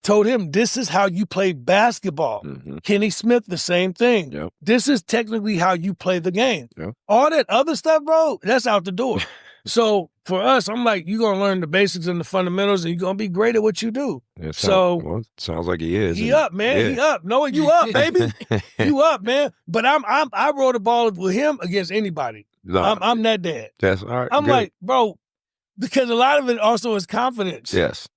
told him, this is how you play basketball. Kenny Smith, the same thing. This is technically how you play the game. All that other stuff, bro, that's out the door. So for us, I'm like, you're going to learn the basics and the fundamentals, and you're going to be great at what you do. It sounds like he is. He up, man. Yeah. He up. No, you up, baby. You up, man. But I roll the ball with him against anybody. No, I'm that dad. That's all right. I'm like, bro, because a lot of it also is confidence. Yes.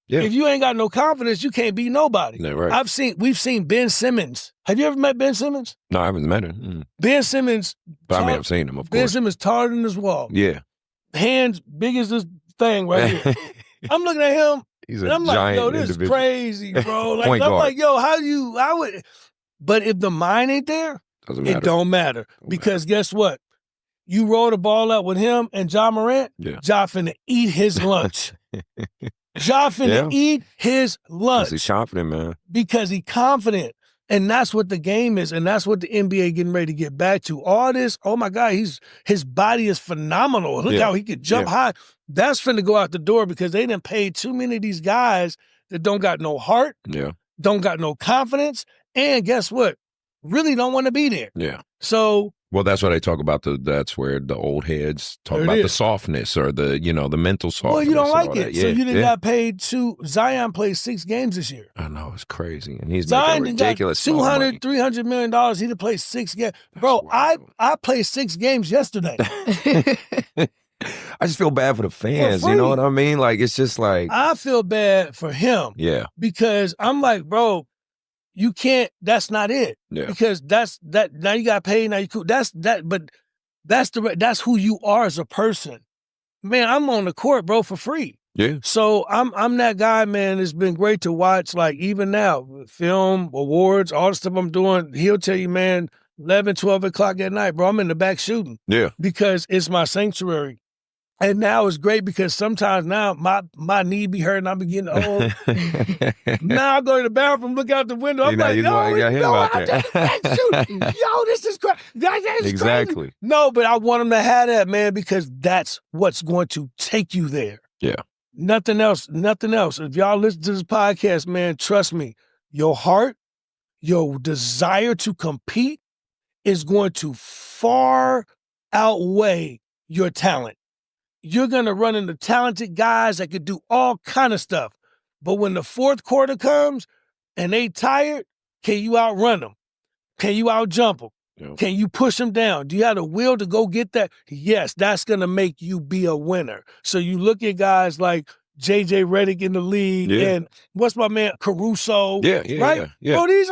Yeah. If you ain't got no confidence, you can't beat nobody. Yeah, right. We've seen Ben Simmons. Have you ever met Ben Simmons? No, I haven't met him. Ben Simmons. But I've seen him, of course. Ben Simmons taller than this wall. Yeah. Hands big as this thing right here. I'm looking at him. He's a I'm giant like, yo, this individual. is crazy, bro. Like, Point I'm guard. like, yo, I would. But if the mind ain't there, it don't matter. Because guess what? You roll the ball up with him and Ja Morant, Ja finna eat his lunch. Ja finna eat his lunch. He's confident, man. Because he's confident. And that's what the game is. And that's what the NBA getting ready to get back to. All this, oh my God, his body is phenomenal. Look how he could jump high. That's finna go out the door because they done paid too many of these guys that don't got no heart, don't got no confidence, and guess what? Really don't want to be there. Yeah. So well, that's what I talk about. That's where the old heads talk about the softness or the mental softness. Well, you don't like it. So you didn't got paid Zion played 6 games this year. I know, it's crazy. And he's Zion making ridiculous $200, $300 million. He done played 6 games. Bro, I played 6 games yesterday. I just feel bad for the fans. You know what I mean? Like, it's just like. I feel bad for him. Yeah. Because I'm like, bro, you can't, that's not it. Yeah. Because now you got paid, now you cool. That's who you are as a person. Man, I'm on the court, bro, for free. Yeah. So I'm that guy, man. It's been great to watch, like, even now, film, awards, all the stuff I'm doing. He'll tell you, man, 11, 12 o'clock at night, bro, I'm in the back shooting. Yeah. Because it's my sanctuary. And now it's great because sometimes now my knee be hurting. I'm getting old. Now I go to the bathroom, look out the window. I'm like, yo, this is crazy. Exactly. Crazy. No, but I want them to have that, man, because that's what's going to take you there. Yeah. Nothing else. If y'all listen to this podcast, man, trust me, your heart, your desire to compete is going to far outweigh your talent. You're going to run into talented guys that could do all kind of stuff. But when the fourth quarter comes and they tired, can you outrun them? Can you outjump them? Yeah. Can you push them down? Do you have the will to go get that? Yes, that's going to make you be a winner. So you look at guys like J.J. Redick in the league and what's my man, Caruso. Right? Yeah. Bro, these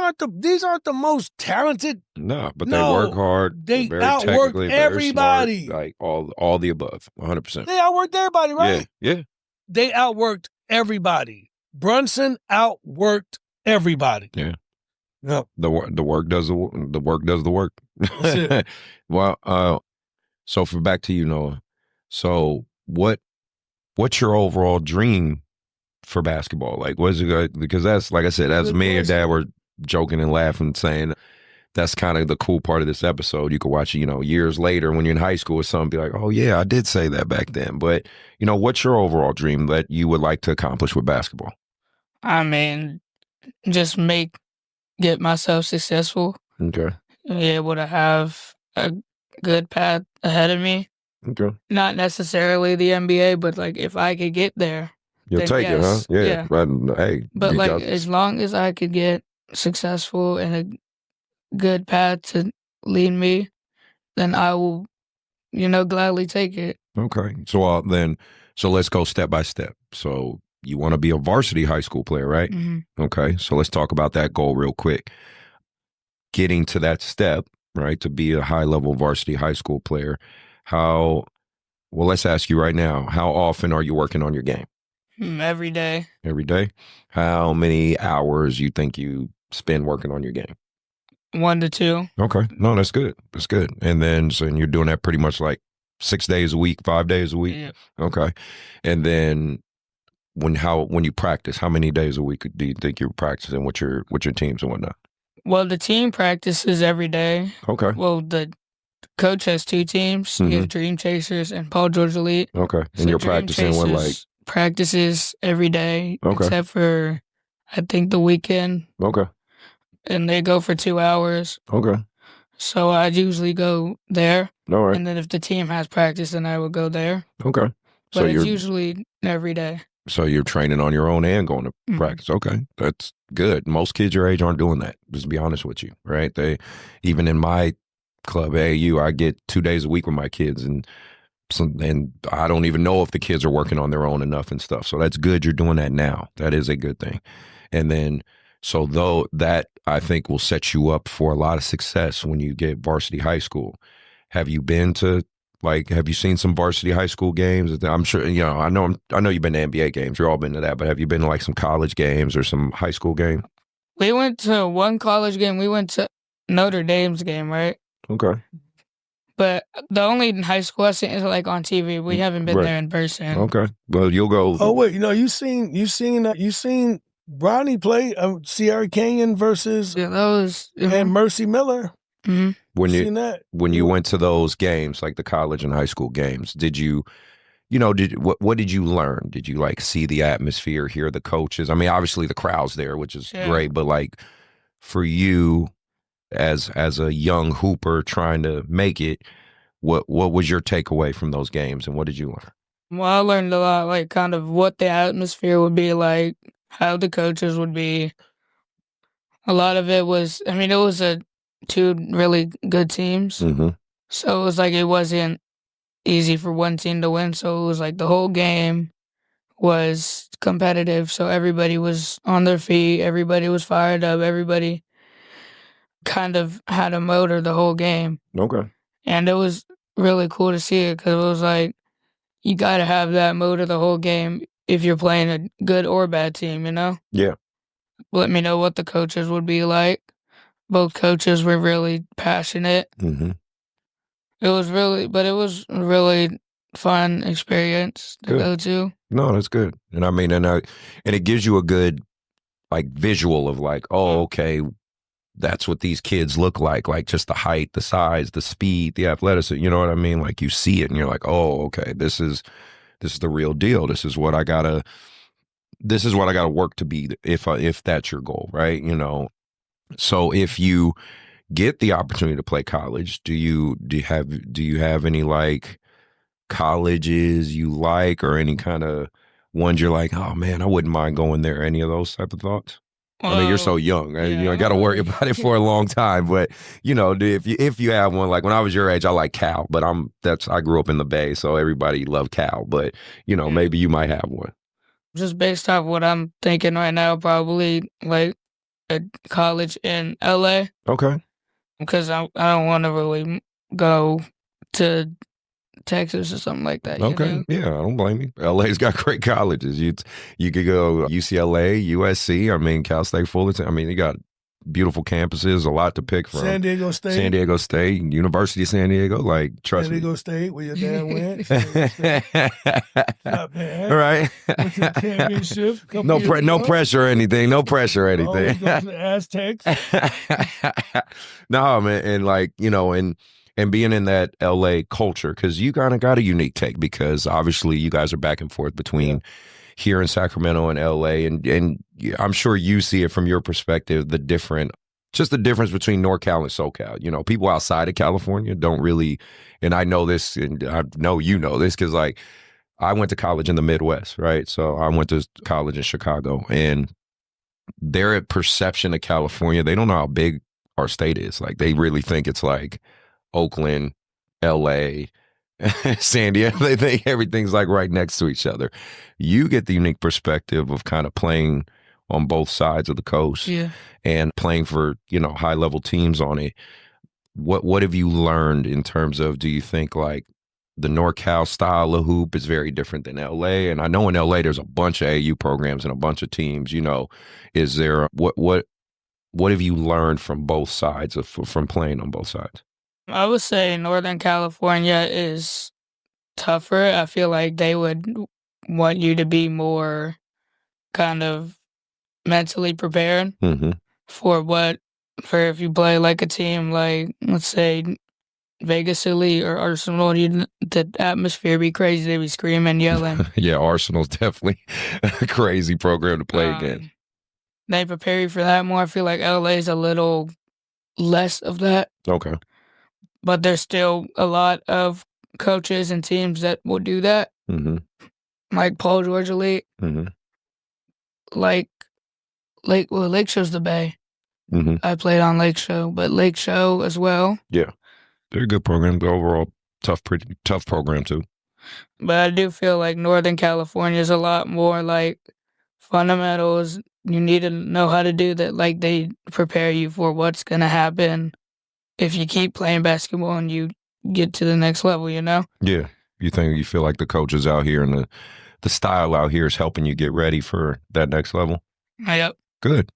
aren't the most talented. No, but they work hard. They outwork everybody. Smart, like all the above, 100%. They outworked everybody, right? Yeah. They outworked everybody. Brunson outworked everybody. Yeah. Yep. The work does the work. That's it. Well, so for back to you, Noah. So what's your overall dream for basketball? Like, what's it good? Because that's, like I said, as me and Dad were joking and laughing, saying that's kind of the cool part of this episode. You could watch it, years later when you're in high school or something, be like, oh yeah, I did say that back then. But, what's your overall dream that you would like to accomplish with basketball? I mean, just get myself successful. Okay. Be able to have a good path ahead of me. Okay. Not necessarily the NBA, but like if I could get there, you'll take it, huh? Yeah. Right. Hey, but like as long as I could get successful and a good path to lead me, then I will, gladly take it. Okay. So let's go step by step. So you want to be a varsity high school player, right? Okay. So let's talk about that goal real quick. Getting to that step, right, to be a high level varsity high school player. Well, let's ask you right now, how often are you working on your game? Every day. Every day? How many hours you think you spend working on your game? 1 to 2. Okay. No, that's good. That's good. And then, and you're doing that pretty much like 6 days a week, 5 days a week? Yeah. Okay. And then when you practice, how many days a week do you think you're practicing with your teams and whatnot? Well, the team practices every day. Okay. Well, the coach has 2 teams. He has Dream Chasers and Paul George Elite. Okay. And So you're Dream practicing with like... practices every day, Okay. except for, I think, the weekend. Okay. And they go for 2 hours. Okay. So I usually go there. All right. And then if the team has practice, then I would go there. Okay. But it's usually every day. So you're training on your own and going to practice. Okay. That's good. Most kids your age aren't doing that, just to be honest with you, right? Even in my club, AAU, I get 2 days a week with my kids, and I don't even know if the kids are working on their own enough and stuff. So that's good you're doing that now. That is a good thing. And then, so though that I think will set you up for a lot of success when you get varsity high school. Have you been to, have you seen some varsity high school games? I'm sure, I know you've been to NBA games. You've all been to that, but have you been to like some college games or some high school game? We went to one college game. We went to Notre Dame's game, right? Okay. But the only high school I've seen is like on TV. We haven't been there in person. Okay. Well, you'll go. Oh wait, you seen Bronny play Sierra Canyon versus and Mercy Miller. Mm-hmm. When you went to those games, like the college and high school games, did you, what did you learn? Did you see the atmosphere, hear the coaches? I mean, obviously the crowd's there, which is great, but for you as a young hooper trying to make it, what was your takeaway from those games, and what did you learn? Well, I learned a lot, kind of what the atmosphere would be like, how the coaches would be. A lot of it was, it was 2 really good teams. Mm-hmm. So it was it wasn't easy for one team to win. So it was the whole game was competitive. So everybody was on their feet. Everybody was fired up. Everybody kind of had a motor the whole game. Okay. And it was really cool to see it because it was you got to have that motor the whole game if you're playing a good or bad team, Yeah. Let me know what the coaches would be like. Both coaches were really passionate. Mm-hmm. It was a really fun experience to go to. No, that's good. And and it gives you a good visual of okay, that's what these kids look like just the height, the size, the speed, the athleticism, you know what I mean? You see it and you're like, oh, okay, this is the real deal. This is what I gotta work to be if that's your goal, right? So if you get the opportunity to play college, do you have any colleges you like, or any kind of ones you're like, oh man, I wouldn't mind going there? Any of those type of thoughts? You're so young. I got to worry about it for a long time. But if you have one, when I was your age, I like Cal. But I grew up in the Bay, so everybody loved Cal. But maybe you might have one. Just based off what I'm thinking right now, probably a college in LA. Okay. Because I don't want to really go to Texas or something like that. Okay. Yeah, I don't blame you. LA's got great colleges. You could go UCLA, USC, Cal State Fullerton. You got beautiful campuses, a lot to pick from. San Diego State, University of San Diego. Trust me. San Diego State, where your dad went. Not bad. Right. Went to the championship. No pressure or anything. No pressure or anything. Go to the Aztecs. No, man, and being in that LA culture, because you kind of got a unique take, because obviously you guys are back and forth between here in Sacramento and LA, and I'm sure you see it from your perspective, the difference between NorCal and SoCal. People outside of California don't really, and I know this, and I know you know this, because I went to college in the Midwest, right? So I went to college in Chicago, and their perception of California, they don't know how big our state is. They really think it's Oakland, LA, San Diego, they think everything's like right next to each other. You get the unique perspective of kind of playing on both sides of the coast and playing for, high level teams on it. What have you learned in terms of, do you think like the NorCal style of hoop is very different than LA? And I know in LA there's a bunch of AAU programs and a bunch of teams, is there, what have you learned from both sides from playing on both sides? I would say Northern California is tougher. I feel like they would want you to be more kind of mentally prepared for if you play like a team like, let's say, Vegas Elite or Arsenal, the atmosphere be crazy. They be screaming, yelling. Yeah, Arsenal's definitely a crazy program to play against. They prepare you for that more. I feel like LA's a little less of that. Okay. But there's still a lot of coaches and teams that will do that. Like Paul George Elite. Like Lakeshow's the Bay. I played on Lakeshow, but Lakeshow as well. Yeah. They're a good program, but overall pretty tough program too. But I do feel like Northern California is a lot more like fundamentals. You need to know how to do that. Like they prepare you for what's going to happen if you keep playing basketball and you get to the next level, Yeah. You feel like the coaches out here and the style out here is helping you get ready for that next level? Yep. Good.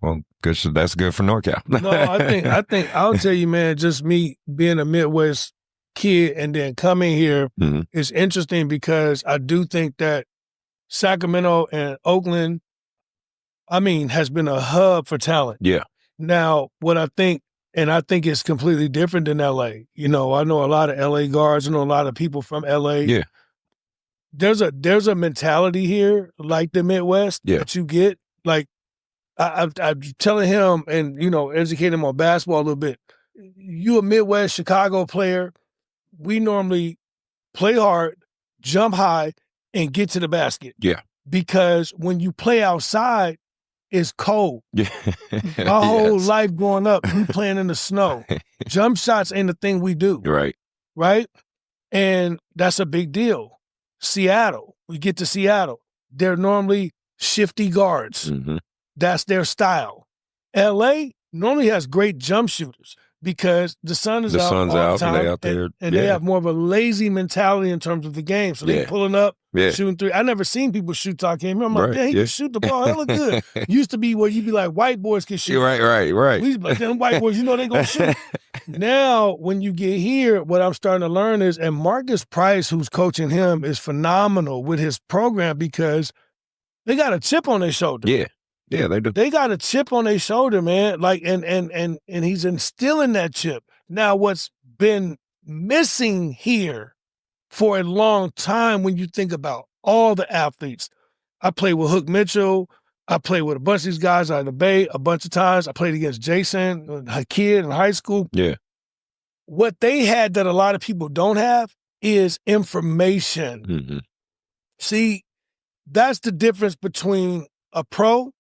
Well, good. So that's good for NorCal. No, I think I'll tell you, man, just me being a Midwest kid and then coming here is interesting because I do think that Sacramento and Oakland, has been a hub for talent. Yeah. Now, what I think it's completely different than LA. I know a lot of LA guards. I know a lot of people from LA. Yeah. There's a mentality here like the Midwest that you get. Like I'm telling him and, educating him on basketball a little bit. You a Midwest Chicago player, we normally play hard, jump high, and get to the basket. Yeah. Because when you play outside, it's cold. Yeah. Our whole life growing up, we playing in the snow. Jump shots ain't the thing we do. Right? And that's a big deal. Seattle, we get to Seattle. They're normally shifty guards. That's their style. LA normally has great jump shooters because the sun is out all the time, and they out there. And they have more of a lazy mentality in terms of the game. So they pulling up, shooting three. I never seen people shoot till I came here. I'm like, he can shoot the ball hella good. Used to be where you'd be like, white boys can shoot. Right. We like, them white boys, they gonna shoot. Now, when you get here, what I'm starting to learn is, and Marcus Price, who's coaching him, is phenomenal with his program because they got a chip on their shoulder. Yeah, they do. They got a chip on their shoulder, man. Like, and he's instilling that chip. Now, what's been missing here for a long time when you think about all the athletes. I played with Hook Mitchell. I played with a bunch of these guys out of the Bay a bunch of times. I played against Jason, a kid in high school. Yeah. What they had that a lot of people don't have is information. See, that's the difference between a pro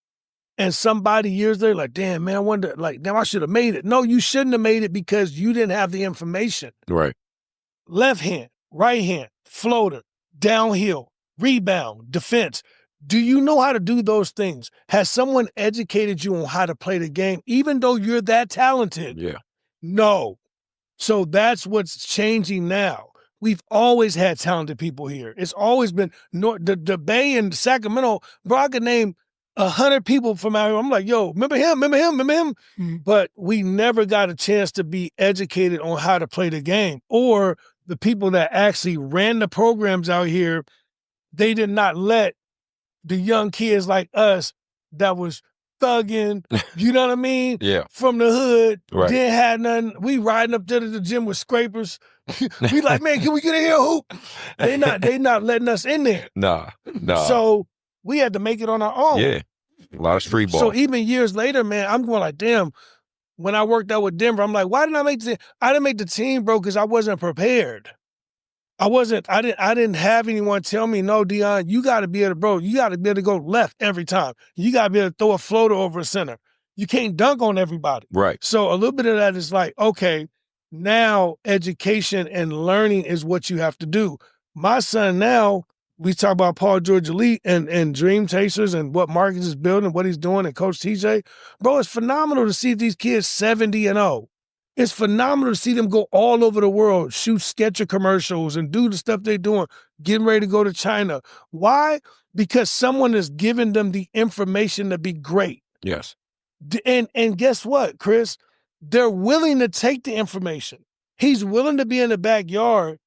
and somebody years later, like, damn, man, I wonder, like, damn, I should have made it. No, you shouldn't have made it because you didn't have the information. Right. Left hand, right hand, floater, downhill, rebound, defense. Do you know how to do those things? Has someone educated you on how to play the game, even though you're that talented? Yeah. No. So that's what's changing now. We've always had talented people here. It's always been the Bay and Sacramento. Bro, I could name 100 people from out here. I'm like, yo, remember him? Mm-hmm. But we never got a chance to be educated on how to play the game. Or the people that actually ran the programs out here, they did not let the young kids like us that was thugging, you know what I mean? Yeah. From the hood, right. Didn't have nothing. We riding up there to the gym with scrapers. We like, man, can we get in here hoop? They not letting us in there. Nah. So we had to make it on our own. Yeah. A lot of street ball. So even years later, man, I'm going like, damn, when I worked out with Denver, I'm like, why didn't I make the team? I didn't make the team, bro, because I wasn't prepared. I didn't have anyone tell me, no, Deon, you got to be able to go left every time. You got to be able to throw a floater over a center. You can't dunk on everybody. Right. So a little bit of that is like, okay, Now, education and learning is what you have to do. My son now, we talk about Paul George Elite and Dream Chasers and what Marcus is building, what he's doing, and Coach TJ. Bro, it's phenomenal to see these kids 70-0. It's phenomenal to see them go all over the world, shoot Sketcher commercials and do the stuff they're doing, getting ready to go to China. Why? Because someone is giving them the information to be great. Yes. And guess what, Chris? They're willing to take the information. He's willing to be in the backyard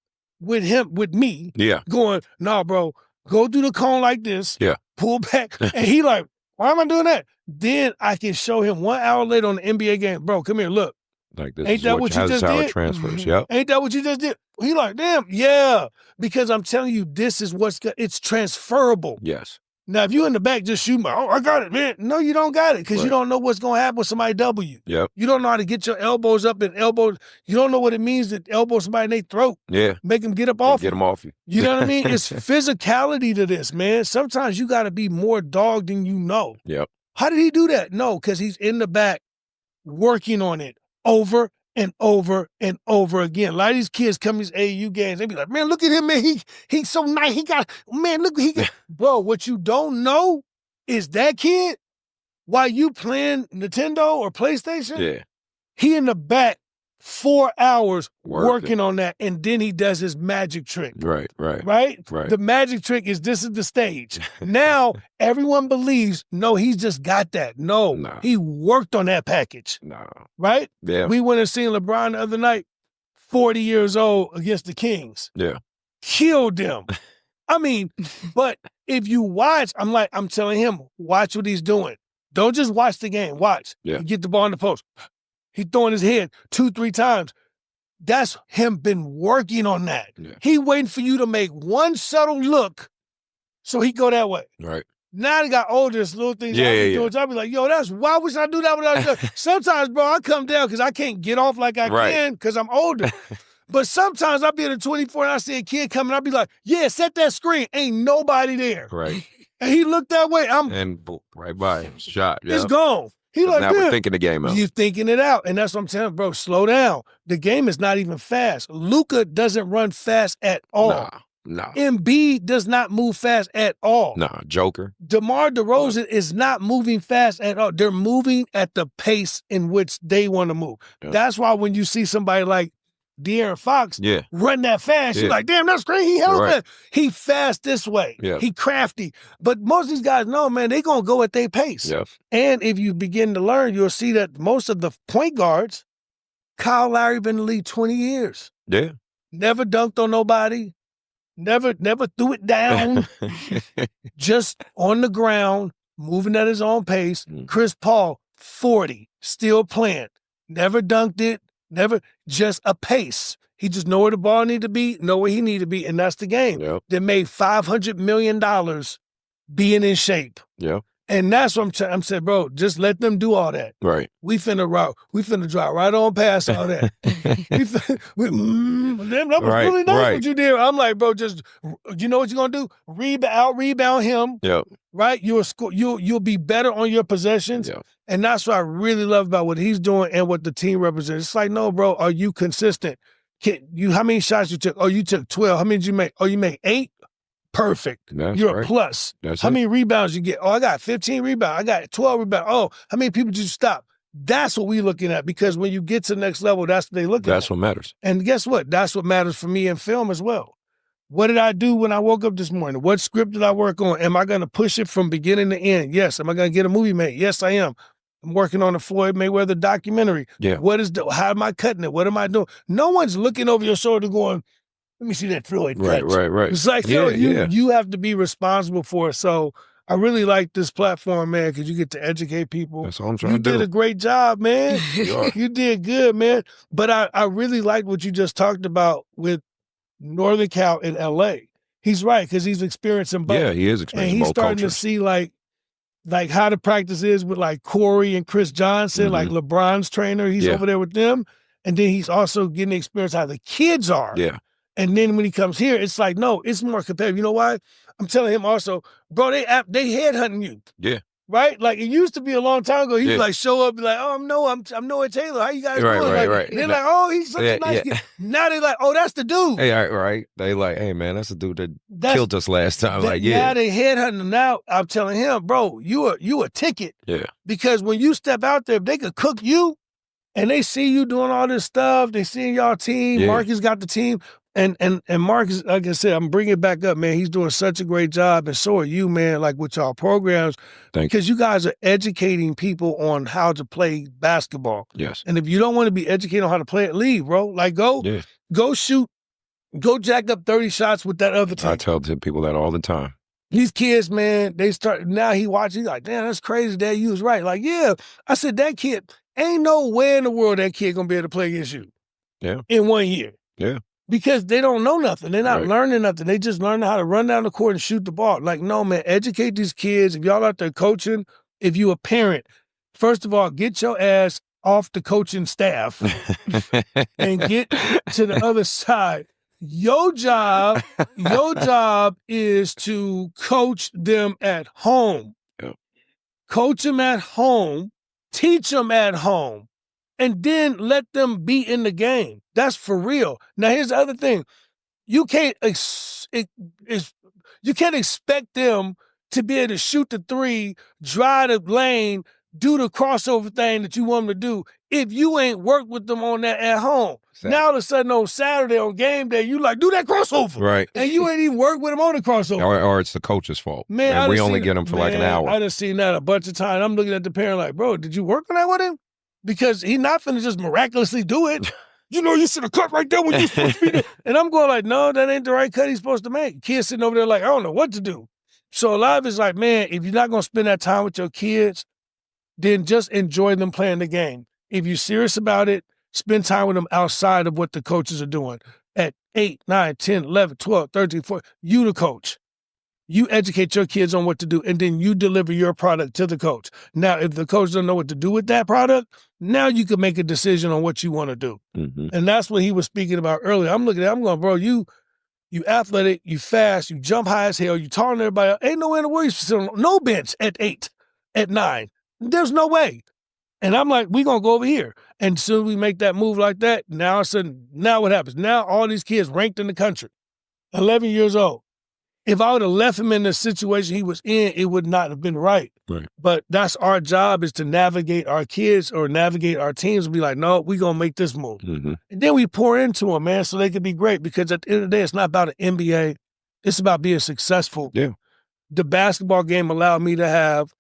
with me, going, nah, bro, go do the cone like this, pull back. And he like, why am I doing that? Then I can show him 1 hour later on the NBA game, bro, come here, look. Like this Ain't that what you just did? It transfers. Yep. Ain't that what you just did? He like, damn, yeah. Because I'm telling you, this is it's transferable. Yes. Now, if you in the back just shooting, oh, I got it, man. No, you don't got it because you don't know what's going to happen when somebody double you. Yep. You don't know how to get your elbows up and elbows. You don't know what it means to elbow somebody in their throat. Yeah. Make them get up off you. Get them off you. You know what I mean? It's physicality to this, man. Sometimes you got to be more dog than you know. Yep. How did he do that? No, because he's in the back working on it over and over and over again. A lot of these kids come to these AAU games, they be like, man, look at him, man. He's so nice. Bro, what you don't know is that kid, while you playing Nintendo or PlayStation, he in the back 4 hours working on that, and then he does his magic trick. Right. The magic trick is this is the stage. Now, everyone believes, no, he's just got that. No, he worked on that package. No. Right? Yeah. We went and seen LeBron the other night, 40 years old against the Kings. Yeah. Killed them. I mean, but if you watch, I'm telling him, watch what he's doing. Don't just watch the game. Watch. Yeah. He get the ball in the post. He throwing his head 2-3 times. That's him been working on that. Yeah. He waiting for you to make one subtle look so he go that way. Right. Now they got older, this little things I be doing. I be like, yo, why wish I do that when I was young? Sometimes, bro, I come down because I can't get off like I can because I'm older. But sometimes I be at a 24 and I see a kid coming, I be like, yeah, set that screen. Ain't nobody there. Right. And he looked that way. And right by him, shot. It's gone. He like, now we're thinking the game out. You're thinking it out. And that's what I'm telling, bro, slow down. The game is not even fast. Luka doesn't run fast at all. Nah. Embiid does not move fast at all. Nah, Joker. DeMar DeRozan is not moving fast at all. They're moving at the pace in which they want to move. Yeah. That's why when you see somebody like De'Aaron Fox run that fast, you're like, damn, that's great. He held that. He fast this way. Yeah. He crafty. But most of these guys know, man, they going to go at their pace. Yeah. And if you begin to learn, you'll see that most of the point guards, Kyle Lowry been in the league 20 years. Yeah. Never dunked on nobody. Never threw it down. Just on the ground, moving at his own pace. Chris Paul, 40, still playing. Never dunked it. Never, just a pace. He just know where the ball need to be, know where he need to be, and that's the game. Yep. That made $500 million being in shape. Yeah. And that's what I'm saying, bro, just let them do all that. Right. We finna drop right on past all that. That was really nice what you did. I'm like, bro, just, you know what you're gonna do? Rebound him. Yep. Right? You'll be better on your possessions. Yep. And that's what I really love about what he's doing and what the team represents. It's like, no, bro, are you consistent? How many shots you took? Oh, you took 12. How many did you make? Oh, you made 8? Perfect. You're a plus. How many rebounds you get? Oh, I got 15 rebounds. I got 12 rebounds. Oh, how many people did you stop? That's what we're looking at, because when you get to the next level, that's what they look at. That's what matters. And guess what? That's what matters for me in film as well. What did I do when I woke up this morning? What script did I work on? Am I going to push it from beginning to end? Yes. Am I going to get a movie made? Yes, I am. I'm working on a Floyd Mayweather documentary. Yeah. How am I cutting it? What am I doing? No one's looking over your shoulder going, let me see that Floyd cut. Right. It's like, you have to be responsible for it. So I really like this platform, man, because you get to educate people. That's all I'm trying to do. You did a great job, man. You did good, man. But I really like what you just talked about with Northern Cal in L.A. He's right, because he's experiencing both. Yeah, he is experiencing both. And he's starting to see, like how the practice is with, like, Corey and Chris Johnson, like LeBron's trainer. He's over there with them. And then he's also getting the experience how the kids are. Yeah. And then when he comes here, it's like, no, it's more competitive. You know why? I'm telling him also, bro, they headhunting you. Yeah. right? Like it used to be a long time ago. He'd Yeah. like show up, be like, "Oh, I'm Noah Taylor. How you guys Right, doing?" right, Like, right. They're like, "Oh, he's such a nice kid." Now they're like, "Oh, that's the dude." Hey, right. They like, hey man, that's the dude that That's- killed us last time. Like, Now yeah. they headhunting. Now I'm telling him, bro, you a ticket. Yeah. Because when you step out there, if they could cook you, and they see you doing all this stuff, they see y'all team. Yeah. Marcus got the team, and Marcus, like I said, I'm bringing it back up, man. He's doing such a great job, and so are you, man. Like with y'all programs, because you guys are educating people on how to play basketball. Yes. And if you don't want to be educated on how to play it, leave, bro. Like go shoot, go jack up 30 shots with that other team. I tell people that all the time. These kids, man, they start, now he watching, he's like, damn, that's crazy, Dad, you was right. Like, yeah. I said, that kid, ain't no way in the world that kid gonna be able to play against you. Yeah. In 1 year. Yeah. Because they don't know nothing. They're not Right. learning nothing. They just learning how to run down the court and shoot the ball. Like, no, man, educate these kids. If y'all out there coaching, if you a parent, first of all, get your ass off the coaching staff and get to the other side. Your job is to coach them at home. Yep. Coach them at home, teach them at home, and then let them be in the game. That's for real. Now, here's the other thing. You can't expect them to be able to shoot the three, drive the lane, do the crossover thing that you want them to do if you ain't worked with them on that at home. Exactly. Now, all of a sudden on Saturday on game day, you like, do that crossover. Right. And you ain't even worked with them on the crossover. Or it's the coach's fault. Man, and I we done only seen get it. them for like an Man, hour. I done seen that a bunch of times. I'm looking at the parent like, bro, did you work on that with him? Because he not finna just miraculously do it. You know, you should have cut right there when you supposed to be there. And I'm going like, no, that ain't the right cut he's supposed to make. Kids sitting over there like, I don't know what to do. So a lot of it's like, man, if you're not going to spend that time with your kids, then just enjoy them playing the game. If you're serious about it, spend time with them outside of what the coaches are doing. At 8, 9, 10, 11, 12, 13, 14, you the coach. You educate your kids on what to do, and then you deliver your product to the coach. Now, if the coach doesn't know what to do with that product, now you can make a decision on what you want to do. Mm-hmm. And that's what he was speaking about earlier. I'm looking at it, I'm going, bro, you athletic, you fast, you jump high as hell, you taller than everybody else. Ain't no way in the world you sit on no bench at 8, at 9. There's no way. And I'm like, we going to go over here. And soon we make that move like that, now what happens? Now all these kids ranked in the country, 11 years old. If I would have left him in the situation he was in, it would not have been right. Right. But that's our job, is to navigate our kids or navigate our teams and be like, no, we're going to make this move. Mm-hmm. And then we pour into them, man, so they can be great. Because at the end of the day, it's not about an NBA. It's about being successful. Yeah. The basketball game allowed me to have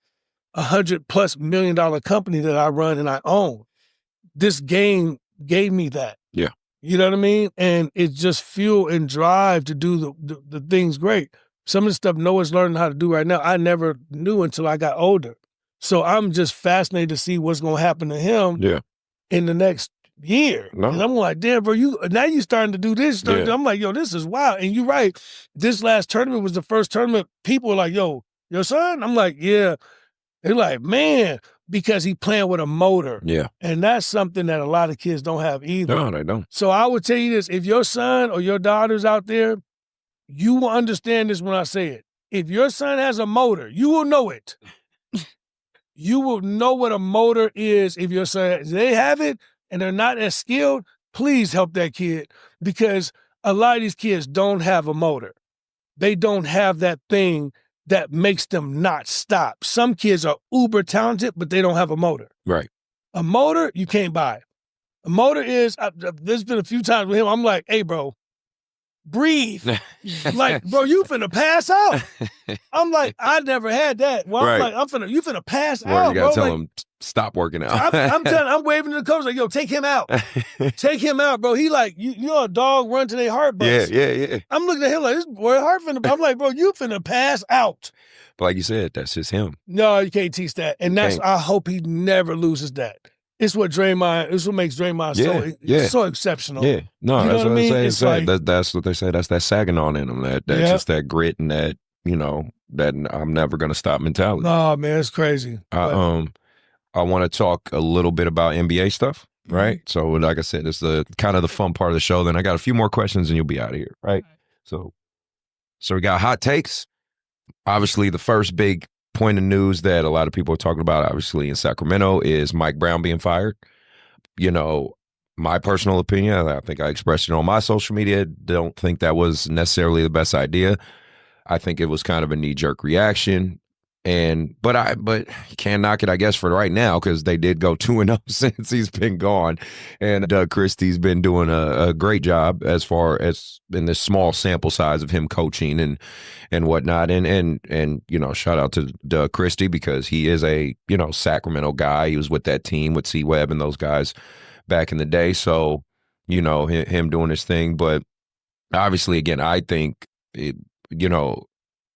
$100+ million company that I run and I own. This game gave me that. Yeah. You know what I mean? And it's just fuel and drive to do the things great. Some of the stuff Noah's learning how to do right now, I never knew until I got older. So I'm just fascinated to see what's going to happen to him in the next year. No. And I'm like, damn, bro, now you starting to do this. I'm like, yo, this is wild. And you're right. This last tournament was the first tournament. People were like, yo, your son? I'm like, yeah. They're like, man, because he playing with a motor. Yeah. And that's something that a lot of kids don't have either. No, they don't. So I would tell you this, if your son or your daughter's out there, you will understand this when I say it. If your son has a motor, you will know it. You will know what a motor is if your son, if they have it and they're not as skilled, please help that kid, because a lot of these kids don't have a motor. They don't have that thing that makes them not stop. Some kids are uber talented, but they don't have a motor. Right. A motor, you can't buy. A motor is, there's been a few times with him, I'm like, hey, bro, breathe. Like, bro, you finna pass out. I'm like, I never had that. Well, I'm Right. like, you finna pass Well, out, you gotta bro. tell Like, him, stop working out. I'm waving to the coach like, yo, take him out. Take him out, bro. He like, you know, a dog run to their heart bust. Yeah. I'm looking at him like, this boy heart finna, I'm like, bro, you finna pass out. But like you said, that's just him. No, you can't teach that. And that's, Can't. I hope he never loses that. It's what makes Draymond so exceptional. Yeah. No, You know that's what I what mean? they It's say. like- That's what they say. That's that Saginaw in him. That's Yeah. just that grit and that, you know, that I'm never gonna stop mentality. No, man, it's crazy. I want to talk a little bit about NBA stuff, right? Mm-hmm. So, like I said, it's the kind of the fun part of the show. Then I got a few more questions, and you'll be out of here, right? So we got hot takes. Obviously, the first big point of news that a lot of people are talking about, obviously, in Sacramento is Mike Brown being fired. My personal opinion, I think I expressed it on my social media, don't think that was necessarily the best idea. I think it was kind of a knee-jerk reaction. But you can't knock it, I guess, for right now, because they did go 2-0 since he's been gone. And Doug Christie's been doing a great job as far as in this small sample size of him coaching and whatnot. And shout out to Doug Christie, because he is a, Sacramento guy. He was with that team with C-Webb and those guys back in the day. So, him doing his thing. But obviously, again, I think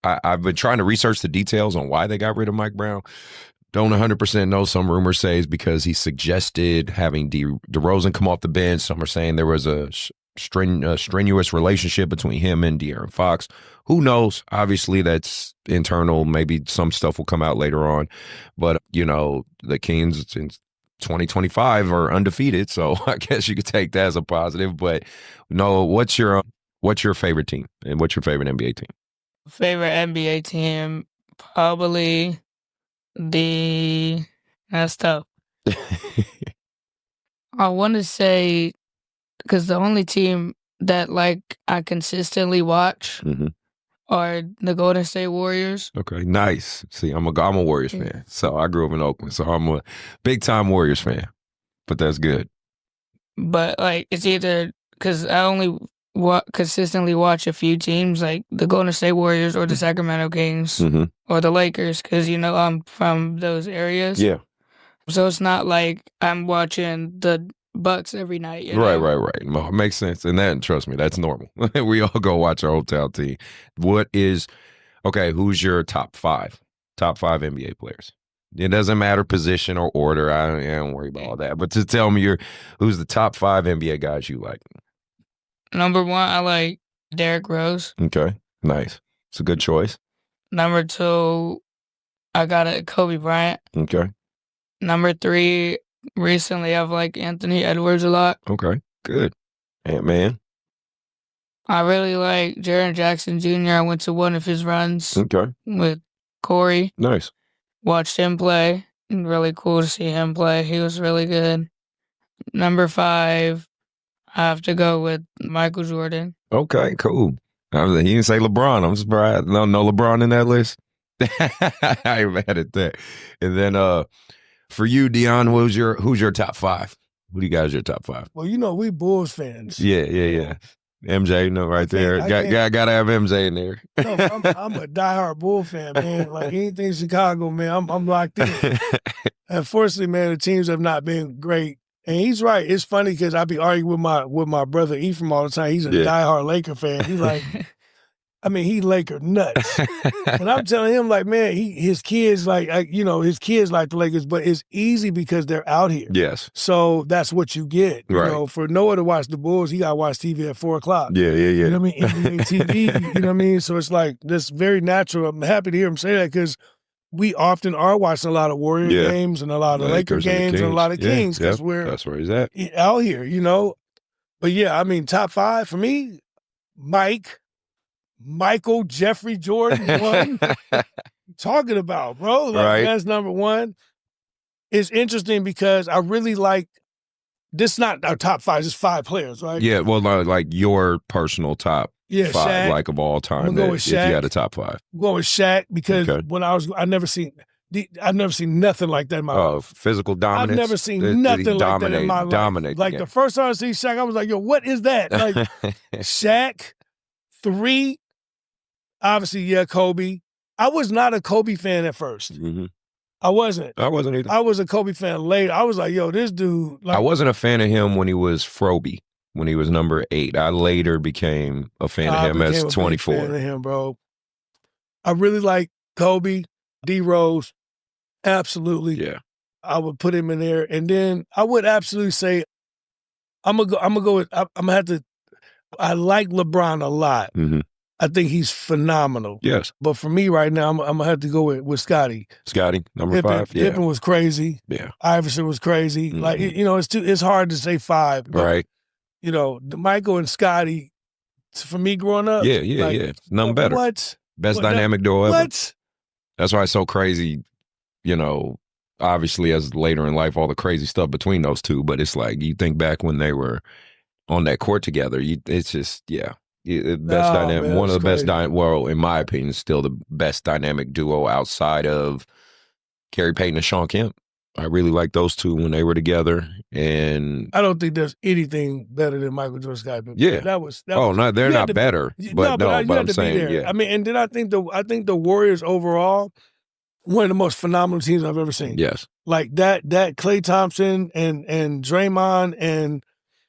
I've been trying to research the details on why they got rid of Mike Brown. Don't 100% know. Some rumors say it's because he suggested having DeRozan come off the bench. Some are saying there was a strenuous relationship between him and De'Aaron Fox. Who knows? Obviously, that's internal. Maybe some stuff will come out later on. But, the Kings in 2025 are undefeated, so I guess you could take that as a positive. But, no, what's your favorite team, and what's your favorite NBA team? Favorite NBA team, probably that's tough. I want to say, because the only team that I consistently watch are the Golden State Warriors. Okay, nice. See, I'm a Warriors fan, so I grew up in Oakland, so I'm a big time Warriors fan. But that's good. But it's either because I only consistently watch a few teams, like the Golden State Warriors or the Sacramento Kings or the Lakers, because I'm from those areas. Yeah. So it's not like I'm watching the Bucks every night. Right. No, it makes sense, and trust me, that's normal. We all go watch our hometown team. Who's your top five NBA players? It doesn't matter position or order. I don't worry about all that. But to tell me who's the top 5 NBA guys you like? Number 1, I like Derrick Rose. Okay, nice. It's a good choice. Number 2, I got it Kobe Bryant. Okay. Number 3, recently I've liked Anthony Edwards a lot. Okay, good. Ant-Man. I really like Jaren Jackson Jr. I went to one of his runs with Corey. Nice. Watched him play. Really cool to see him play. He was really good. Number 5, I have to go with Michael Jordan. Okay, cool. He didn't say LeBron. I'm surprised. No LeBron in that list. I ain't mad at that. And then for you, Deon, who's your top 5? Who do you guys your top 5? Well, we Bulls fans. Yeah. MJ, right there. Gotta have MJ in there. No, I'm a diehard Bull fan, man. Like anything Chicago, man, I'm locked in. Unfortunately, man, the teams have not been great. And he's right. It's funny because I be arguing with my brother Ephraim all the time. He's a diehard Laker fan. He's like, he Laker nuts. And I'm telling him, like, man, his kids like the Lakers, but it's easy because they're out here. Yes. So that's what you get. Right. For Noah to watch the Bulls, he got to watch TV at 4 o'clock. Yeah. You know what I mean? NBA TV, you know what I mean? So it's like, that's very natural. I'm happy to hear him say that because we often are watching a lot of Warrior games and a lot of Laker games and a lot of Kings because that's where he's at. Out here, But yeah, top 5 for me, Michael Jeffrey Jordan, one. Talking about, bro. That's number 1. It's interesting because I really like this. Not our top 5, just 5 players, right? Yeah, well, like your personal top 5, Shaq, like of all time. Go with Shaq. If you had a top 5, I'm going with Shaq because when I've never seen nothing like that in my life. Physical dominance. I've never seen nothing like that in my life. Dominate. Like the first time I see Shaq, I was like, yo, what is that? Like Shaq, 3. Obviously, Kobe. I was not a Kobe fan at first. I wasn't. I wasn't either. I was a Kobe fan later. I was like, yo, this dude. I wasn't a fan of him when he was Froby, when he was number 8. I later became a fan of him as 24. Fan of him, bro. I really like Kobe, D Rose. Absolutely. Yeah. I would put him in there. And then I would absolutely say, I like LeBron a lot. I think he's phenomenal. Yes. But for me right now, I'm going to have to go with Scotty. Scotty, number 5. Yeah. Pippen was crazy. Yeah. Iverson was crazy. Like, it's hard to say 5. But, right. Michael and Scotty, for me growing up. Yeah. Nothing better. What? Best dynamic duo ever. What? That's why it's so crazy, obviously as later in life, all the crazy stuff between those two. But it's like, you think back when they were on that court together, it's just, yeah. Best dynamic, man, one of the crazy. best, well, in my opinion, still the best dynamic duo outside of Gary Payton and Shawn Kemp. I really like those two when they were together, and I don't think there's anything better than Michael Jordan, Scottie Pippen. Yeah. That was they're not better, but I'm saying, yeah. I mean, and then I think the Warriors overall, one of the most phenomenal teams I've ever seen. Yes, like that Klay Thompson and Draymond and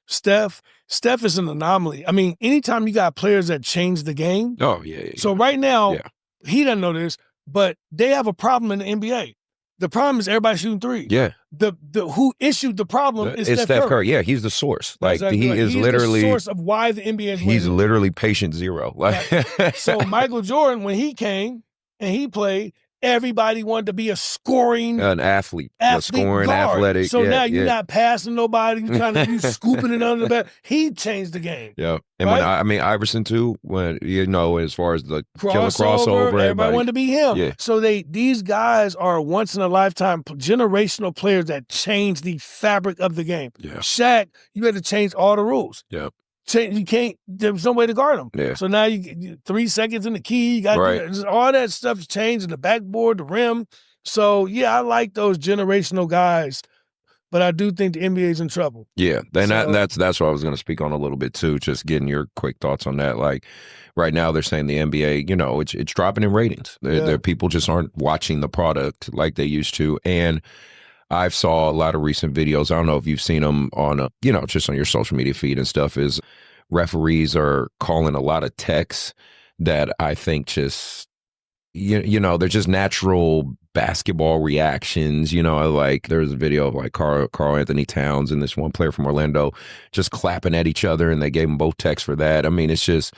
Steph. Steph is an anomaly. I mean, anytime you got players that change the game. Oh yeah. So right now, Yeah. he doesn't know this, but they have a problem in the NBA. The problem is everybody shooting threes. Yeah. The who issued the problem is it's Steph Curry. Yeah, he's the source. That's Like exactly right. is He's literally the source of why the NBA is he's winning. literally patient zero. Like So Michael Jordan, when he came and he played, everybody wanted to be a scoring an athlete, a scoring, guard. athletic. So yeah, now you're yeah. not passing nobody. You're trying to you scooping it under the bed. He changed the game. Yeah, and right? when Iverson too. When as far as the killer Crossover, crossover, everybody wanted to be him. Yeah. So these guys are once in a lifetime generational players that change the fabric of the game. Yeah. Shaq, you had to change all the rules. Yep. You can't. There's no way to guard him. Yeah. So now you 3 seconds in the key. You got Right. all that stuff's changing. The backboard, the rim. So yeah, I like those generational guys, but I do think the NBA's in trouble. Yeah, that's what I was going to speak on a little bit too. Just getting your quick thoughts on that. Like right now, they're saying the NBA, it's dropping in ratings. People just aren't watching the product like they used to. And I've saw a lot of recent videos. I don't know if you've seen them on, just on your social media feed and stuff. Is referees are calling a lot of texts that I think just, they're just natural basketball reactions. Like there's a video of like Carl Anthony Towns and this one player from Orlando just clapping at each other, and they gave them both texts for that. I mean, it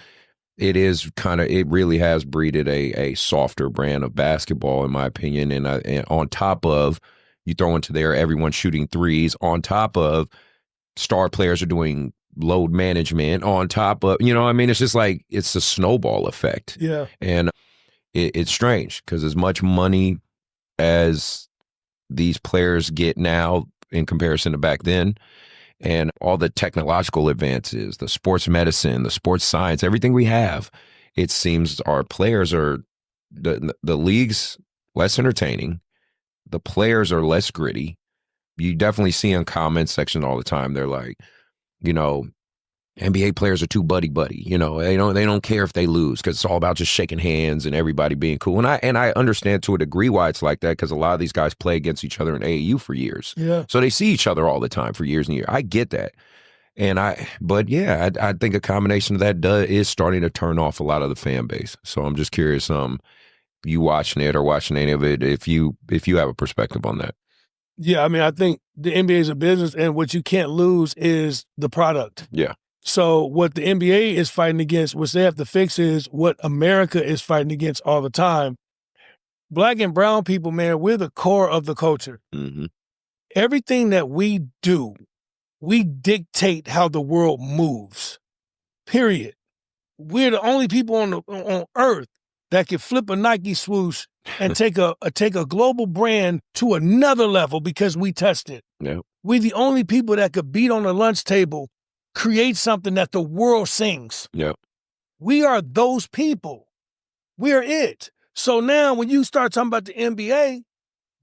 really has breeded a softer brand of basketball, in my opinion. And on top of, you throw into there everyone shooting threes, on top of star players are doing load management, on top of, it's just like, it's a snowball effect. Yeah. And it's strange because as much money as these players get now in comparison to back then, and all the technological advances, the sports medicine, the sports science, everything we have, it seems our players are, the league's less entertaining. The players are less gritty. You definitely see in comments section all the time, they're like, NBA players are too buddy-buddy. They don't care if they lose because it's all about just shaking hands and everybody being cool. And I understand to a degree why it's like that, because a lot of these guys play against each other in AAU for years. Yeah. So they see each other all the time for years and years. I get that. But I think a combination of that is starting to turn off a lot of the fan base. So I'm just curious, you watching it or watching any of it, if you have a perspective on that. Yeah, I mean, I think the NBA is a business, and what you can't lose is the product. Yeah. So what the NBA is fighting against, what they have to fix, is what America is fighting against all the time. Black and brown people, man, we're the core of the culture. Mm-hmm. Everything that we do, we dictate how the world moves, period. We're the only people on earth that can flip a Nike swoosh and take a global brand to another level because we touched it. Yeah. We're the only people that could beat on a lunch table, create something that the world sings. Yeah. We are those people. We are it. So now when you start talking about the NBA,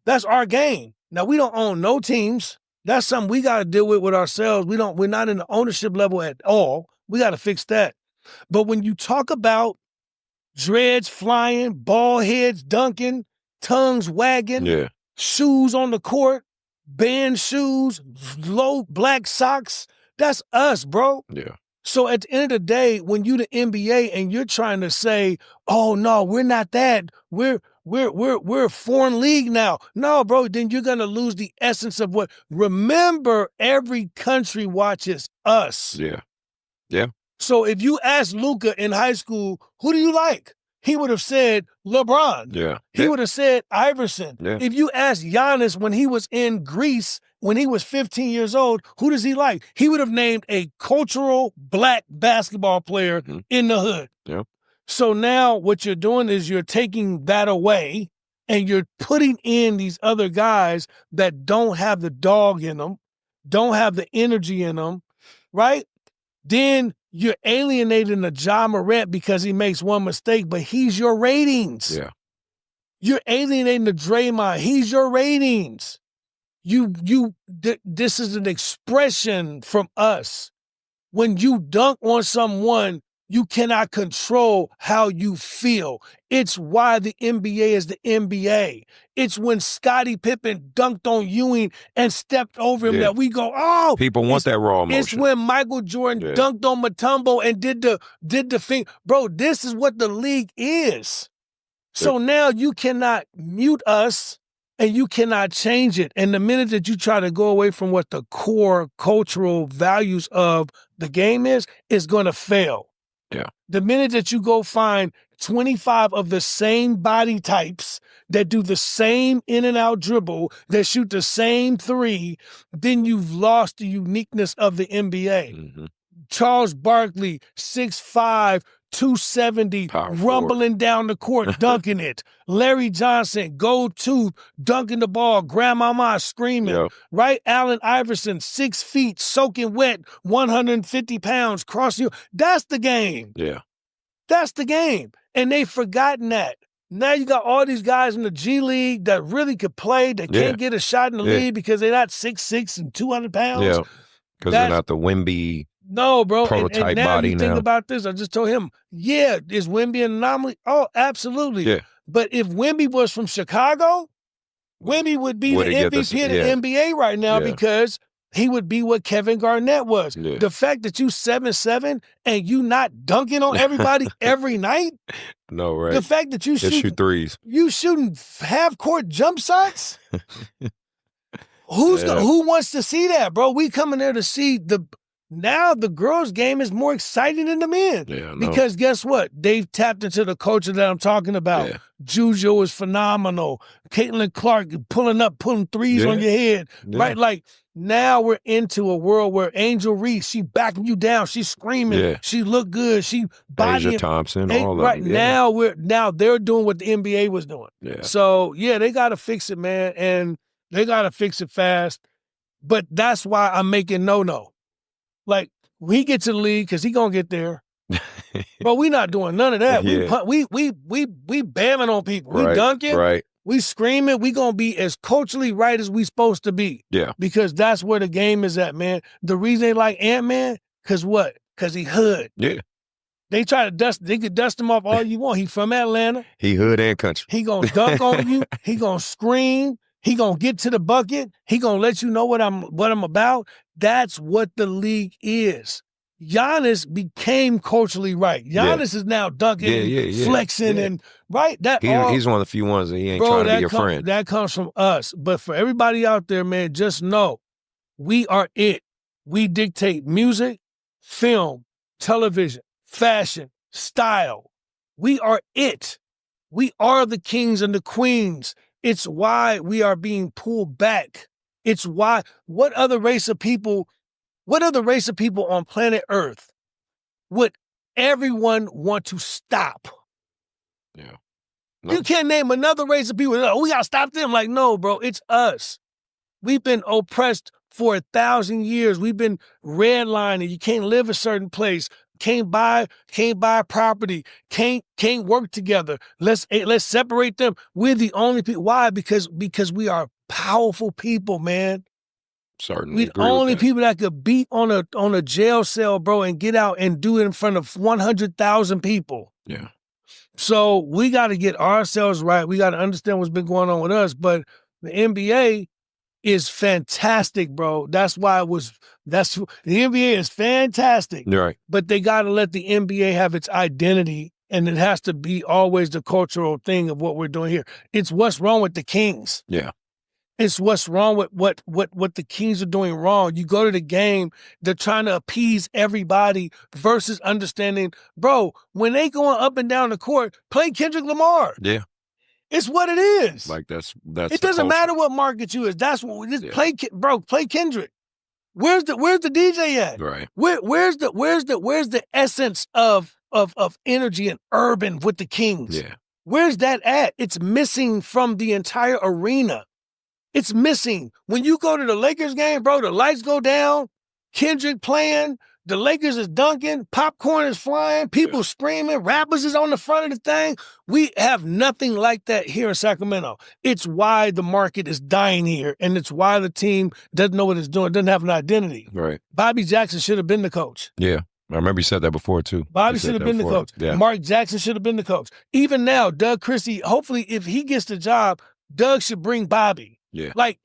that's our game. Now we don't own no teams. That's something we got to deal with ourselves. We're not in the ownership level at all. We got to fix that. But when you talk about dreads flying, ball heads dunking, tongues wagging, shoes on the court, band shoes, low black socks, that's us, bro. Yeah. So at the end of the day, when you the NBA and you're trying to say, "Oh no, we're not that. We're a foreign league now." No, bro, then you're gonna lose the essence of what. Remember, every country watches us. Yeah. Yeah. So if you ask Luka in high school, who do you like? He would have said LeBron. Yeah. He would have said Iverson. Yeah. If you ask Giannis when he was in Greece, when he was 15 years old, who does he like? He would have named a cultural black basketball player in the hood. Yeah. So now what you're doing is you're taking that away and you're putting in these other guys that don't have the dog in them, don't have the energy in them, right? Then you're alienating the Ja Morant because he makes one mistake, but he's your ratings. Yeah. You're alienating the Draymond. He's your ratings. This is an expression from us. When you dunk on someone, you cannot control how you feel. It's why the NBA is the NBA. It's when Scottie Pippen dunked on Ewing and stepped over him that we go, oh. People want that raw emotion. It's when Michael Jordan dunked on Mutombo and did the thing. Bro, this is what the league is. So now you cannot mute us and you cannot change it. And the minute that you try to go away from what the core cultural values of the game is, it's going to fail. Yeah. The minute that you go find 25 of the same body types that do the same in and out dribble, that shoot the same three, then you've lost the uniqueness of the NBA. Mm-hmm. Charles Barkley, 6'5", 270, Power rumbling forward. down the court, dunking it. Larry Johnson, gold tooth, dunking the ball, grandmama screaming, right? Allen Iverson, 6 feet, soaking wet, 150 pounds, crossing you. That's the game. Yeah. That's the game. And they've forgotten that. Now you got all these guys in the G League that really could play, that can't get a shot in the league because they're not 6'6" and 200 pounds. Yeah, because they're not the Wemby. No, bro. Prototype and now body you think now. about this. I just told him, is Wemby an anomaly? Oh, absolutely. Yeah. But if Wemby was from Chicago, Wemby would be the MVP of the NBA right now because he would be what Kevin Garnett was. Yeah. The fact that you 7'7" and you not dunking on everybody every night. No, right. The fact that you shoot threes. You shooting half-court jump shots? Who wants to see that, bro? We coming there to see now the girls' game is more exciting than the men. Yeah, because guess what? They've tapped into the culture that I'm talking about. Yeah. Juju is phenomenal. Caitlin Clark pulling threes on your head. Yeah. Right? Like, now we're into a world where Angel Reese, she backing you down. She's screaming. Yeah. She look good. She bodying. Asia Thompson, all right, of them. Yeah. now they're doing what the NBA was doing. Yeah. So, they got to fix it, man. And they got to fix it fast. But that's why I'm making no. Like, when he gets to the league, because he going to get there. Bro, we not doing none of that. Yeah. We bamming on people. We dunking. Right. We screaming. We going to be as culturally right as we supposed to be. Yeah. Because that's where the game is at, man. The reason they like Ant-Man, because what? Because he hood. Yeah. They could dust him off all you want. He from Atlanta. He hood and country. He going to dunk on you. He going to scream. He going to get to the bucket. He going to let you know what I'm about. That's what the league is. Giannis became culturally right. Giannis is now dunking, flexing, and right. He's one of the few ones that he ain't trying to be your friend. That comes from us. But for everybody out there, man, just know we are it. We dictate music, film, television, fashion, style. We are it. We are the kings and the queens. It's why we are being pulled back. It's why what other race of people on planet Earth would everyone want to stop? Yeah. No. You can't name another race of people. Oh, we got to stop them. Like, no, bro, it's us. We've been oppressed for 1,000 years. We've been redlining. You can't live a certain place. Can't buy property. Can't work together. Let's separate them. We're the only people. Why? Because we are powerful people, man. Certainly. We're the only people that could beat on a jail cell, bro, and get out and do it in front of 100,000 people. Yeah. So we got to get ourselves right. We got to understand what's been going on with us. But the NBA is fantastic, bro. The NBA is fantastic. Right. But they got to let the NBA have its identity, and it has to be always the cultural thing of what we're doing here. It's what's wrong with the Kings. Yeah. It's what's wrong with what the Kings are doing wrong. You go to the game, they're trying to appease everybody versus understanding, bro, when they going up and down the court, play Kendrick Lamar. Yeah. It's what it is. Like that's it doesn't matter what market you is. That's what play Kendrick. Where's the DJ at? Right. Where's the essence of energy and urban with the Kings? Yeah. Where's that at? It's missing from the entire arena. It's missing. When you go to the Lakers game, bro, the lights go down, Kendrick playing, the Lakers is dunking, popcorn is flying, people screaming, rappers is on the front of the thing. We have nothing like that here in Sacramento. It's why the market is dying here, and it's why the team doesn't know what it's doing, doesn't have an identity. Right. Bobby Jackson should have been the coach. Yeah. I remember you said that before, too. Bobby should have been the coach. Yeah. Mark Jackson should have been the coach. Even now, Doug Christie, hopefully, if he gets the job, Doug should bring Bobby. Yeah. Like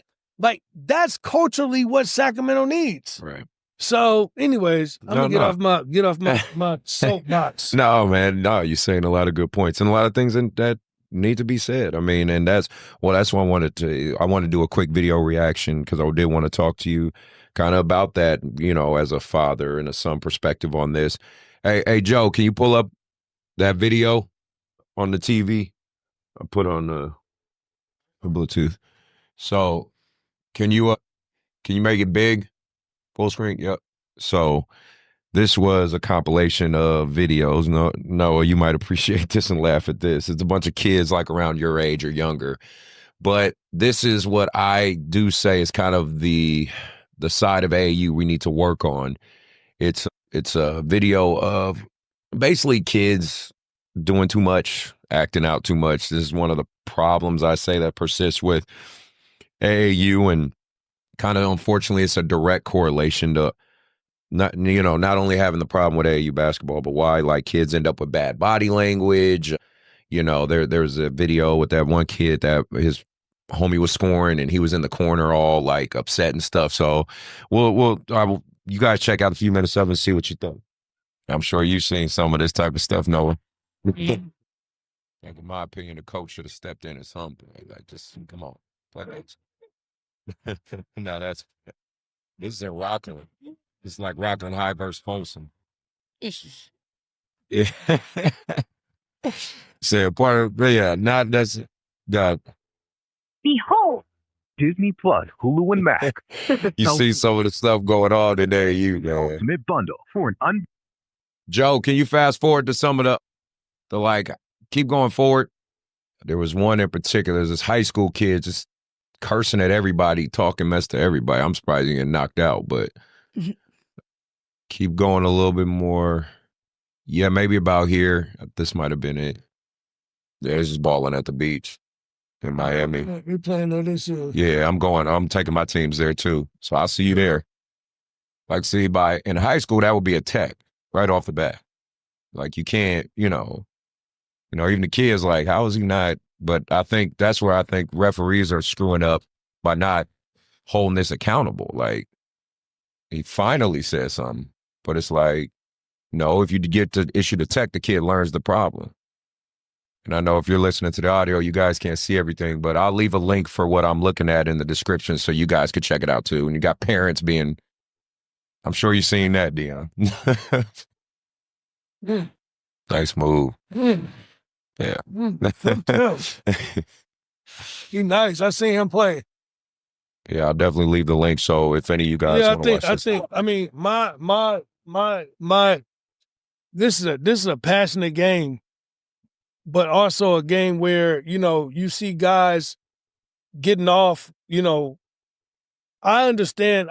that's culturally what Sacramento needs. Right. So, anyways, I'm gonna get off my soapbox. No, man. No, you're saying a lot of good points and a lot of things that need to be said. I mean, and that's why I wanted to do a quick video reaction because I did want to talk to you kind of about that, you know, as a father and a son perspective on this. Hey, Joe, can you pull up that video on the TV? I put on the Bluetooth. So can you make it big? Full screen? Yep. So this was a compilation of videos. No, you might appreciate this and laugh at this. It's a bunch of kids like around your age or younger. But this is what I do say is kind of the side of AAU we need to work on. It's a video of basically kids doing too much, acting out too much. This is one of the problems I say that persists with AAU, and kind of unfortunately it's a direct correlation to not only having the problem with AAU basketball, but why like kids end up with bad body language. You know, there's a video with that one kid that his homie was scoring and he was in the corner all like upset and stuff. So you guys check out a few minutes of it and see what you think. I'm sure you've seen some of this type of stuff, Noah. Yeah. Like, in my opinion, the coach should have stepped in and something. Like, just come on, play that. No, this is in Rocklin. It's like Rocklin High versus Folsom. Yeah. So part of not that's God. Behold, Disney Plus, Hulu, and Max. You see some of the stuff going on in there. Ultimate bundle for an Joe, can you fast forward to some of the like? Keep going forward. There was one in particular. There's this high school kid just cursing at everybody, talking mess to everybody. I'm surprised he didn't get knocked out, but keep going a little bit more. Yeah, maybe about here. This might have been it. Yeah, it's just balling at the beach in Miami. You're playing on this. Yeah, I'm taking my teams there too. So I'll see you there. Like, see, in high school, that would be a tech right off the bat. Like, you can't, even the kids, like, how is he not? But I think that's where I think referees are screwing up by not holding this accountable. Like, he finally said something, but it's like, no, if you get to issue the tech, the kid learns the problem. And I know if you're listening to the audio, you guys can't see everything, but I'll leave a link for what I'm looking at in the description so you guys could check it out too. And you got parents being, I'm sure you've seen that, Deon. Nice move. Yeah. He's nice. I seen him play. Yeah, I'll definitely leave the link. So if any of you guys want to watch this. I mean, this is a passionate game, but also a game where, you see guys getting off, I understand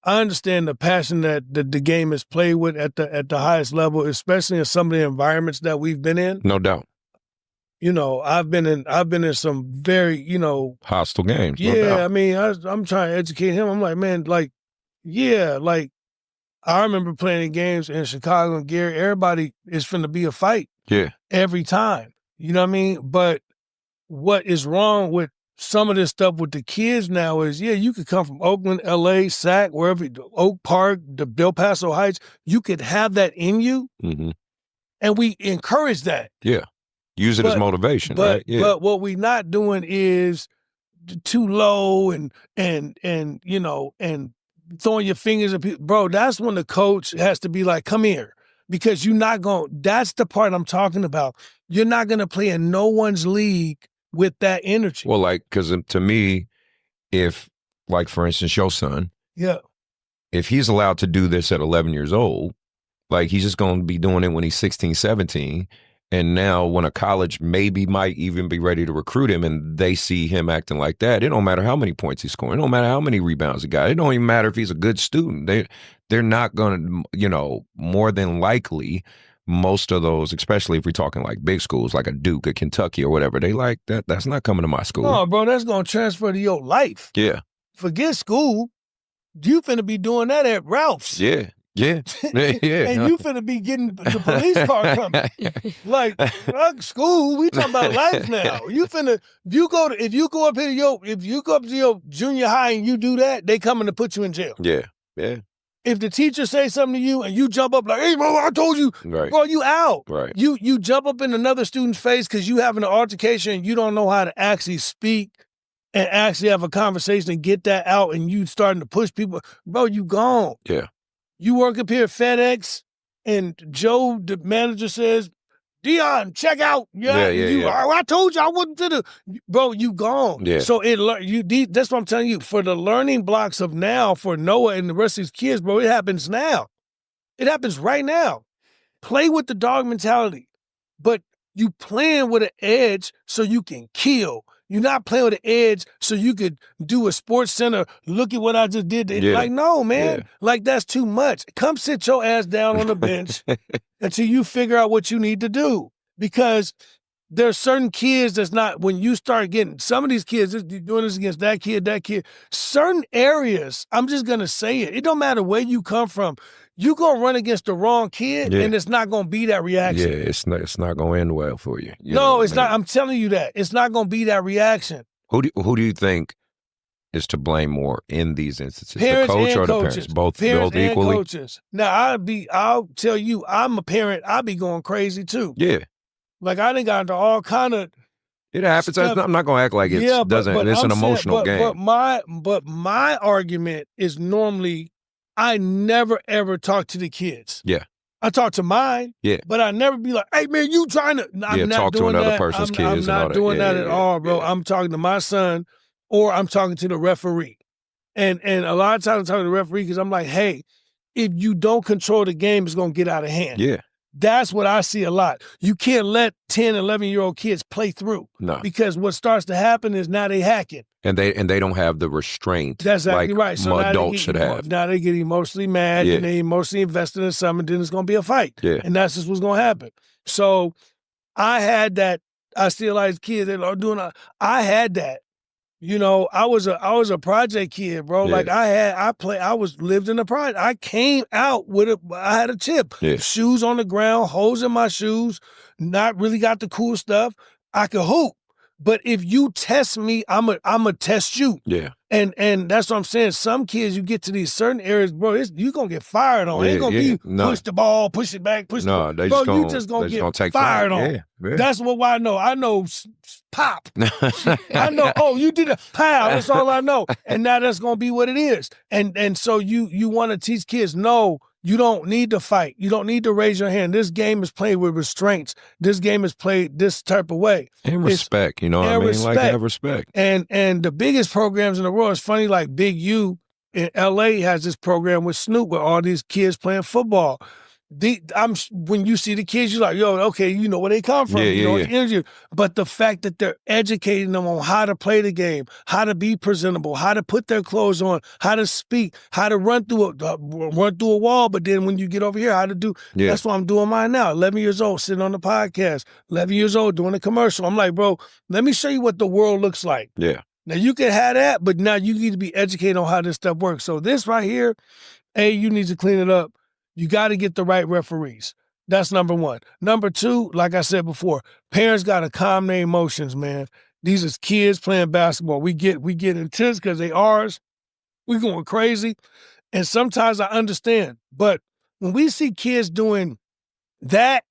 the passion that the game is played with at the highest level, especially in some of the environments that we've been in. No doubt. I've been in some very, hostile games. Yeah, no doubt. I mean, I'm trying to educate him. I'm like, man, I remember playing games in Chicago and Gary. Everybody is finna be a fight. Yeah. Every time. You know what I mean? But what is wrong with some of this stuff with the kids now is, you could come from Oakland, LA, Sac, wherever, Oak Park, the Del Paso Heights. You could have that in you, and we encourage that. Yeah. Use it as motivation, right? Yeah. But what we're not doing is too low and throwing your fingers at people. Bro, that's when the coach has to be like, come here. Because that's the part I'm talking about. You're not going to play in no one's league with that energy. Well, because to me, if, like, for instance, your son, if he's allowed to do this at 11 years old, like, he's just going to be doing it when he's 16, 17, And now when a college maybe might even be ready to recruit him and they see him acting like that, it don't matter how many points he's scoring. It don't matter how many rebounds he got. It don't even matter if he's a good student. They're not going to, more than likely, most of those, especially if we're talking like big schools like a Duke, a Kentucky or whatever, they like that. That's not coming to my school. No, bro, that's going to transfer to your life. Yeah. Forget school. You finna be doing that at Ralph's. Yeah. Yeah. Yeah. And you finna be getting the police car coming. Like, fuck school, we talking about life now. If you go up to your junior high and you do that, they coming to put you in jail. Yeah. Yeah. If the teacher say something to you and you jump up like, hey, bro, I told you, Right. bro, you out. Right. You jump up in another student's face because you having an altercation and you don't know how to actually speak and actually have a conversation and get that out and you starting to push people, bro, you gone. Yeah. You work up here at FedEx and Joe, the manager, says, Deon, check out. I told you I wasn't to the, bro, you gone. Yeah. So that's what I'm telling you. For the learning blocks of now, for Noah and the rest of these kids, bro, it happens now. It happens right now. Play with the dog mentality, but you playing with an edge so you can kill. You're not playing with an edge so you could do a sports center. Look at what I just did. Yeah. Like, no, man. Yeah. Like, that's too much. Come sit your ass down on the bench until you figure out what you need to do. Because there's certain kids that's not, when you start getting, some of these kids, you're doing this against that kid, certain areas, I'm just going to say it. It don't matter where you come from. You going to run against the wrong kid, and it's not going to be that reaction. Yeah, it's not going to end well for you. No, it's not. I'm telling you that. It's not going to be that reaction. Who do you think is to blame more in these instances? Parents the coach and or the coaches. parents? Both Parents and equally? coaches. Now, I'll tell you, I'm a parent. I'll be going crazy too. Yeah. Like, I done got into all kind of It happens. stuff. I'm not going to act like it's an emotional game. But my argument is normally I never, ever talk to the kids. Yeah. I talk to mine, but I never be like, hey, man, you trying to... I'm not talk to doing another that. person's kids I'm and not all that. doing that Yeah, at all, bro. yeah. I'm talking to my son or I'm talking to the referee. And a lot of times I'm talking to the referee because I'm like, hey, if you don't control the game, it's going to get out of hand. Yeah. That's what I see a lot. You can't let 10, 11-year-old kids play through. No. Because what starts to happen is now they hacking. And they don't have the restraint That's exactly right. So now adults should have. Now they get emotionally mad and they emotionally invested in something, and then it's going to be a fight. Yeah. And that's just what's going to happen. So I had that. I still like kids that are doing I had that. You know, I was a project kid, bro. Yeah. Like lived in a project. I came out I had a chip. Yeah. Shoes on the ground, holes in my shoes, not really got the cool stuff. I could hoop. But if you test me, I'm a test you. Yeah. And that's what I'm saying. Some kids, you get to these certain areas, bro, you're going to get fired on. It ain't going to be push the ball, push it back, push no, the they ball. just Bro, gonna, you just going to get take fired on. Yeah. That's what I know. I know pop. I know, oh, you did a pow. That's all I know. And now that's going to be what it is. And so you want to teach kids, no, you don't need to fight. You don't need to raise your hand. This game is played with restraints. This game is played this type of way. And respect, you know what I mean? Respect. Like, have respect. And the biggest programs in the world, it's funny, like Big U in LA has this program with Snoop where all these kids playing football. When you see the kids, you're like, yo, okay, you know where they come from. You know the energy. But the fact that they're educating them on how to play the game, how to be presentable, how to put their clothes on, how to speak, how to run through a wall. But then when you get over here, how to do, that's what I'm doing mine now. 11 years old, sitting on the podcast, 11 years old, doing a commercial. I'm like, bro, let me show you what the world looks like. Yeah. Now you can have that, but now you need to be educated on how this stuff works. So this right here, you need to clean it up. You got to get the right referees. That's number one. Number two, like I said before, parents got to calm their emotions, man. These is kids playing basketball. We get intense because they ours. We going crazy. And sometimes I understand. But when we see kids doing that,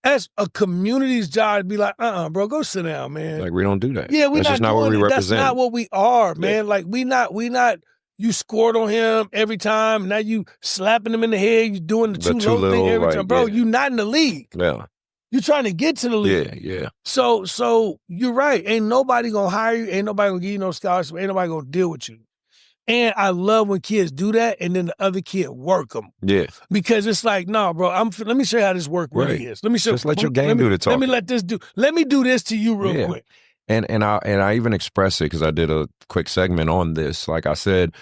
that's a community's job to be like, bro, go sit down, man. Like, we don't do that. Yeah, that's not what we represent. That's not what we are, man. Like, we not. You scored on him every time. Now you slapping him in the head. You doing the too low thing every time. Bro, you not in the league. Yeah. You trying to get to the league. Yeah. So you're right. Ain't nobody going to hire you. Ain't nobody going to give you no scholarship. Ain't nobody going to deal with you. And I love when kids do that and then the other kid work them. Yeah. Because it's like, no, bro, let me show you how this work really Right. is. Let me show Just let your game do the talking. Let me do this to you real quick. And I even express it because I did a quick segment on this. Like I said,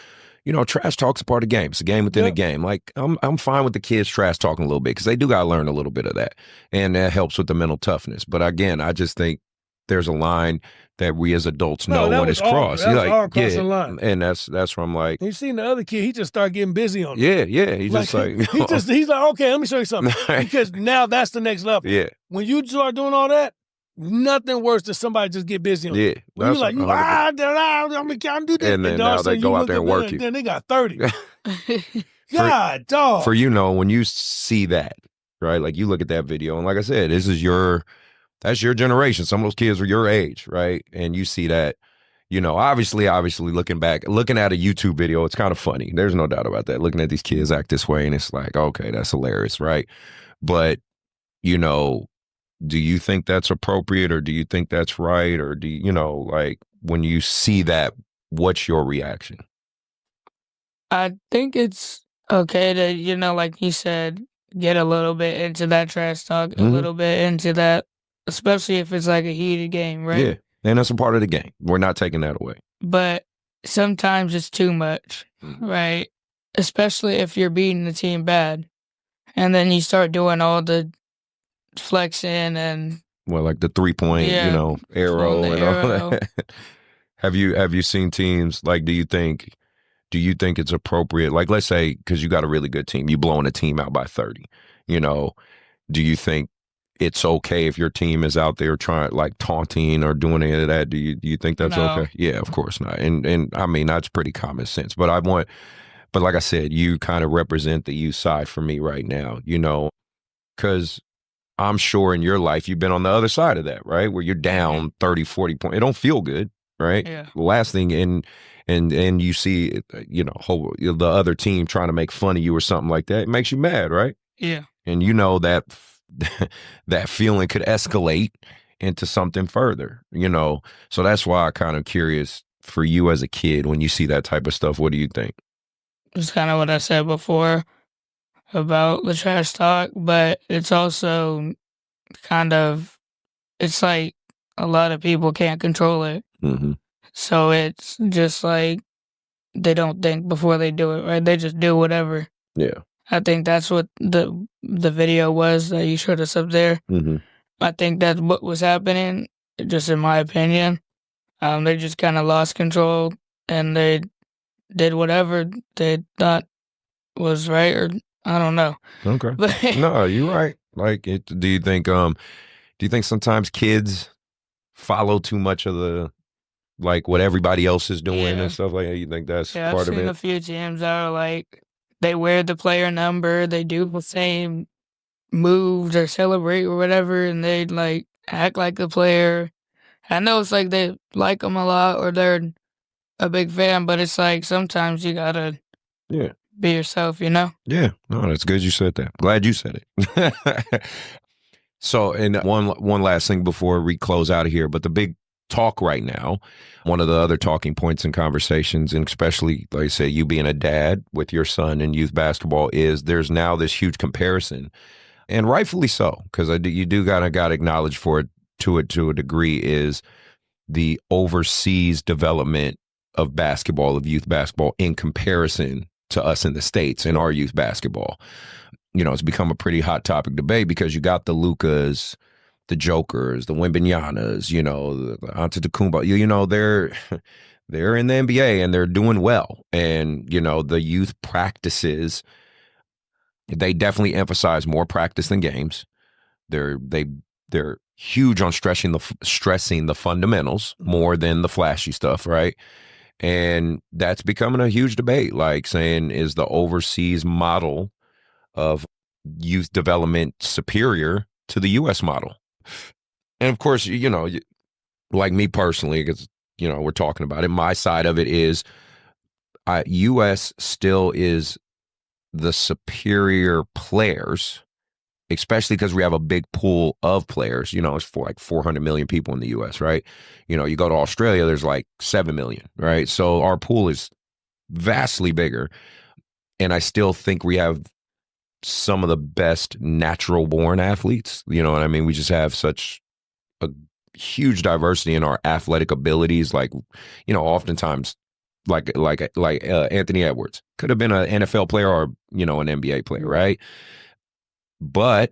trash talk's a part of the game. It's a game within a game. Like I'm fine with the kids trash talking a little bit because they do got to learn a little bit of that, and that helps with the mental toughness. But again, I just think there's a line that we as adults know when it's crossed. That's all crossing line. And that's where I'm like, you seen the other kid? He just started getting busy on it. Yeah. He's just like he's like, okay, let me show you something because now that's the next level. Yeah. When you start doing all that. Nothing worse than somebody just get busy on it. Yeah. When you're like, I can't do this. And then now they go out there and work you. Then they got 30. God, dog. For when you see that, right? Like you look at that video and like I said, that's your generation. Some of those kids are your age, right? And you see that, obviously looking at a YouTube video, it's kind of funny. There's no doubt about that. Looking at these kids act this way and it's like, okay, that's hilarious, right? But, do you think that's appropriate or do you think that's right? Or do you, like when you see that, what's your reaction? I think it's okay to, like you said, get a little bit into that trash talk, a little bit into that, especially if it's like a heated game, right? Yeah, and that's a part of the game. We're not taking that away. But sometimes it's too much, right? Especially if you're beating the team bad. And then you start doing all the flexing and like the 3-point, arrow and all that. Have you seen teams like? Do you think it's appropriate? Like, let's say because you got a really good team, you blowing a team out by 30. Do you think it's okay if your team is out there trying like taunting or doing any of that? Do you think that's okay? Yeah, of course not. And I mean that's pretty common sense. But like I said, you kind of represent the youth side for me right now. Because I'm sure in your life you've been on the other side of that, right? Where you're down 30, 40 points. It don't feel good, right? Yeah. The last thing, and you see, the other team trying to make fun of you or something like that. It makes you mad, right? Yeah. And that that feeling could escalate into something further, So that's why I'm kind of curious for you as a kid when you see that type of stuff. What do you think? It's kind of what I said before about the trash talk, but it's also it's like a lot of people can't control it. Mm-hmm. So it's just like they don't think before they do it, right? They just do whatever. Yeah. I think that's what the video was that you showed us up there. Mm-hmm. I think that's what was happening, just in my opinion. They just kind of lost control and they did whatever they thought was right, or I don't know. Okay. No, you're right. Like, do you think sometimes kids follow too much of the, like what everybody else is doing and stuff like that? You think that's part of it? I've seen a few teams that are like, they wear the player number, they do the same moves or celebrate or whatever, and they like act like the player. I know it's like they like them a lot or they're a big fan, but it's like sometimes you gotta be yourself, Yeah. No, that's good you said that. Glad you said it. So, and one last thing before we close out of here, but the big talk right now, one of the other talking points in conversations, and especially, like I say, you being a dad with your son in youth basketball, is there's now this huge comparison, and rightfully so, because you do got to acknowledge for it to a degree, is the overseas development of basketball, of youth basketball, in comparison to us in the States and our youth basketball. It's become a pretty hot topic debate because you got the Lukas, the Jokers, the Wembanyama's, the Antetokounmpo, they're in the NBA and they're doing well. And, the youth practices, they definitely emphasize more practice than games. They're huge on stressing the fundamentals more than the flashy stuff, right? And that's becoming a huge debate, like saying, is the overseas model of youth development superior to the U.S. model? And of course, like me personally, because, we're talking about it, my side of it is U.S. still is the superior players, especially because we have a big pool of players. It's for like 400 million people in the U.S., right? You go to Australia, there's like 7 million, right? So our pool is vastly bigger. And I still think we have some of the best natural born athletes. You know what I mean? We just have such a huge diversity in our athletic abilities. Like, you know, oftentimes like Anthony Edwards could have been an NFL player or, you know, an NBA player, right? But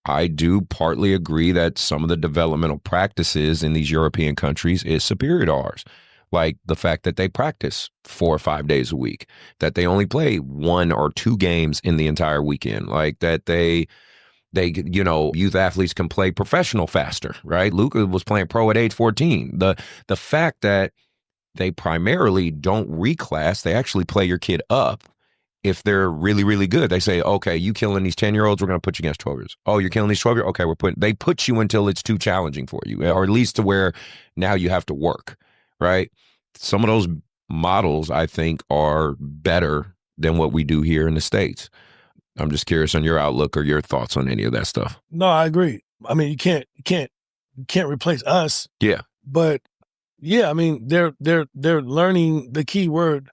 I do partly agree that some of the developmental practices in these European countries is superior to ours. Like the fact that they practice 4 or 5 days a week, that they only play 1 or 2 games in the entire weekend, like that they, you know, youth athletes can play professional faster, right? Luka was playing pro at age 14. The fact that they primarily don't reclass, they actually play your kid up. If they're really, really good, they say, okay, you killing these 10-year-olds, we're going to put you against 12-years. Oh, you're killing these 12-year-olds? Okay, they put you until it's too challenging for you, or at least to where now you have to work, right? Some of those models, I think, are better than what we do here in the States. I'm just curious on your outlook or your thoughts on any of that stuff. No, I agree. I mean, you can't replace us. Yeah. But yeah, I mean, they're learning the key word,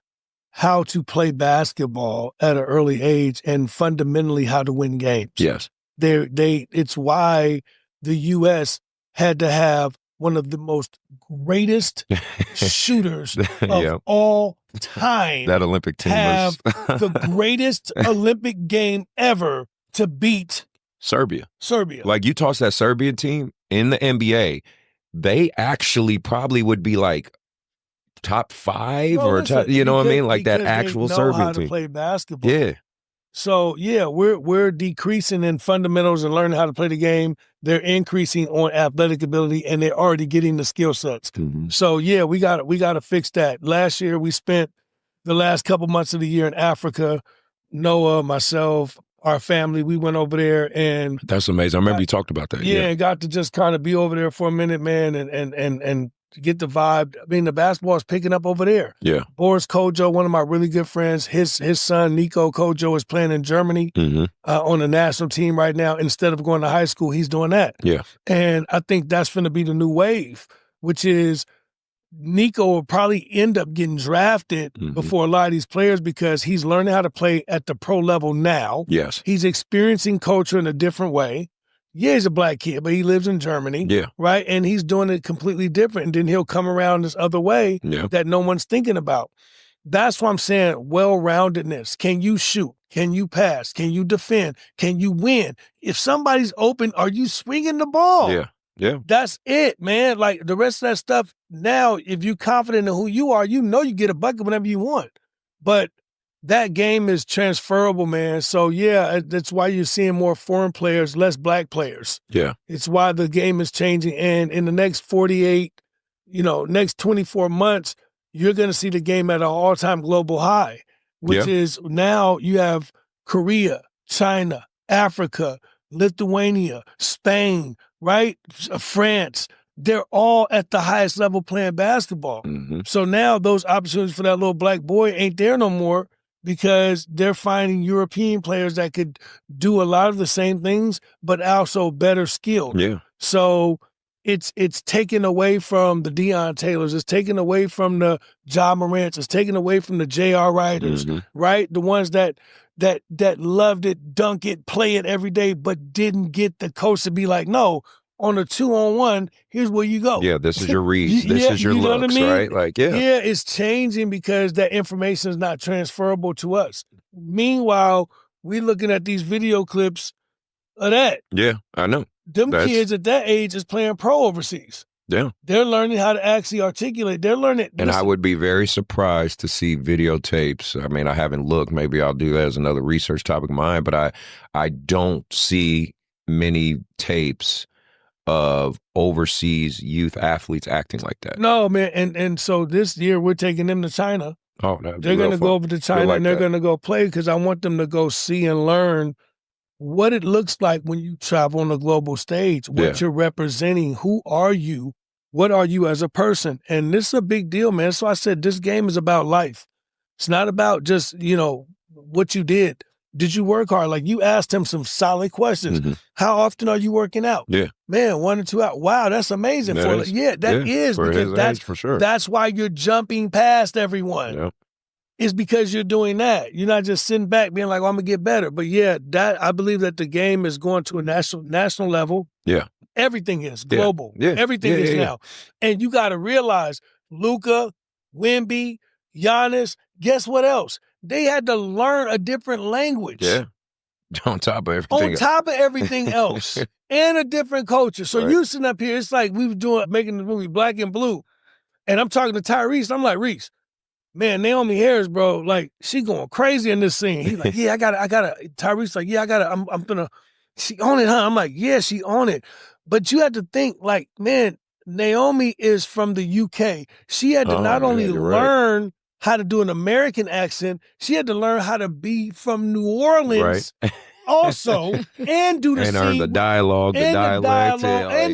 how to play basketball at an early age and fundamentally how to win games. Yes. It's why the U.S. had to have one of the most greatest shooters of all time. That Olympic team have was the greatest Olympic game ever to beat Serbia. Like, you toss that Serbian team in the NBA, they actually probably would be like top 5 you know what I mean? Like that actual Serbian team. To play basketball. Yeah. So yeah, we're decreasing in fundamentals and learning how to play the game. They're increasing on athletic ability, and they're already getting the skill sets. Mm-hmm. So yeah, we got to fix that. Last year, we spent the last couple months of the year in Africa. Noah, myself, our family, we went over there, and that's amazing. I remember you talked about that. Yeah, and got to just kind of be over there for a minute, man, and get the vibe. I mean, the basketball is picking up over there. Yeah. Boris Kojo, one of my really good friends, his son, Nico Kojo, is playing in Germany on the national team right now. Instead of going to high school, he's doing that. Yeah. And I think that's going to be the new wave, which is Nico will probably end up getting drafted before a lot of these players because he's learning how to play at the pro level now. Yes. He's experiencing culture in a different way. Yeah, he's a black kid, but he lives in Germany. Yeah. Right? And he's doing it completely different. And then he'll come around this other way that no one's thinking about. That's what I'm saying, well-roundedness. Can you shoot? Can you pass? Can you defend? Can you win? If somebody's open, are you swinging the ball? Yeah. Yeah. That's it, man. Like the rest of that stuff, now, if you're confident in who you are, you know you get a bucket whenever you want. But that game is transferable, man. So, yeah, that's why you're seeing more foreign players, less black players. Yeah. It's why the game is changing. And in the next 48, next 24 months, you're going to see the game at an all-time global high, which is now you have Korea, China, Africa, Lithuania, Spain, right? France. They're all at the highest level playing basketball. Mm-hmm. So now those opportunities for that little black boy ain't there no more because they're finding European players that could do a lot of the same things, but also better skilled. Yeah. So it's taken away from the Deon Taylors. It's taken away from the Ja Morants. It's taken away from the J.R. Riders, right? The ones that loved it, dunk it, play it every day, but didn't get the coach to be like, no, on a 2-on-1, here's where you go. Yeah, this is your reads. This is your looks, what I mean? Right? Like, yeah. Yeah, it's changing because that information is not transferable to us. Meanwhile, we're looking at these video clips of that. Yeah, I know. Kids at that age is playing pro overseas. Yeah. They're learning how to actually articulate. They're learning. And I would be very surprised to see videotapes. I mean, I haven't looked. Maybe I'll do that as another research topic of mine, but I don't see many tapes of overseas youth athletes acting like that. No, man. And so this year we're taking them to China. Oh, they're going to go over to China and they're going to go play because I want them to go see and learn what it looks like when you travel on a global stage, what you're representing, who are you, what are you as a person? And this is a big deal, man. So I said this game is about life. It's not about just, what you did. Did you work hard? Like you asked him some solid questions. How often are you working out? Yeah. Man, 1 or 2 hours. Wow, that's amazing. That is for because that's for sure. That's why you're jumping past everyone. Yep. is because you're doing that. You're not just sitting back being like, I'm going to get better. But yeah, that I believe that the game is going to a national level. Yeah. Everything is global. Yeah. Everything is now. And you got to realize Luka, Wemby, Giannis, guess what else? They had to learn a different language. Yeah. On top of everything else. And a different culture. So you sitting up here, it's like we were making the movie Black and Blue. And I'm talking to Tyrese. I'm like, Reese, man, Naomi Harris, bro, like, she going crazy in this scene. He's like, yeah, I gotta. Tyrese like, yeah, I'm gonna, she on it, huh? I'm like, yeah, she on it. But you had to think, like, man, Naomi is from the UK. She had to not only learn how to do an American accent, she had to learn how to be from New Orleans also, and do the and scene. learn the dialogue, and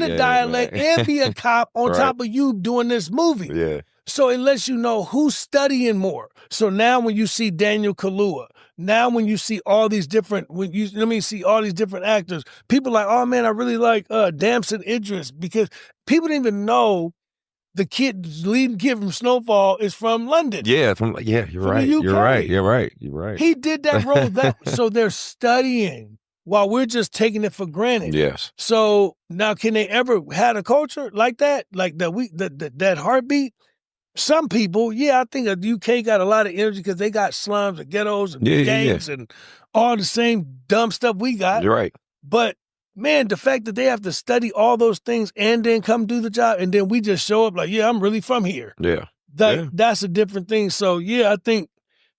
the dialect, and be a cop on top of you doing this movie. Yeah. So it lets you know who's studying more. So now when you see Daniel Kaluuya, now when you see all these different, see all these different actors, people are like, oh man, I really like Damson Idris, because people didn't even know the leading kid from Snowfall is from London. Yeah, you're right. You're right. He did that role. So they're studying while we're just taking it for granted. Yes. So now, can they ever had a culture like that? Like that heartbeat? Some people, I think the UK got a lot of energy because they got slums and ghettos and gangs and all the same dumb stuff we got. You're right. But man, the fact that they have to study all those things and then come do the job, and then we just show up like, I'm really from here. Yeah. That's a different thing. So I think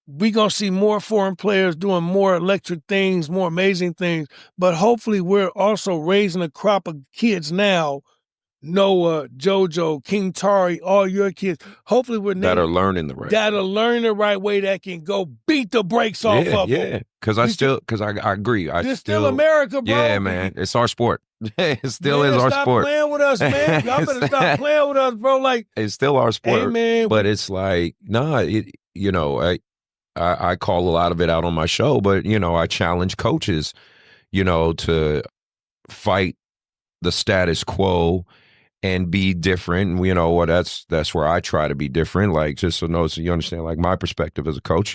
we're going to see more foreign players doing more electric things, more amazing things. But hopefully we're also raising a crop of kids now, Noah, JoJo, King Tari, all your kids. Hopefully we're that are learning the right way. Are learning the right way, that can go beat the brakes off of them. Yeah, because I agree. It's still America, bro. Yeah, man. It's our sport. It still is our stop sport. Stop playing with us, man. Y'all better stop playing with us, bro. Like, it's still our sport. Hey, man. But it's like, I call a lot of it out on my show, but, I challenge coaches, to fight the status quo and be different. That's where I try to be different. Like, just so you understand, like, my perspective as a coach,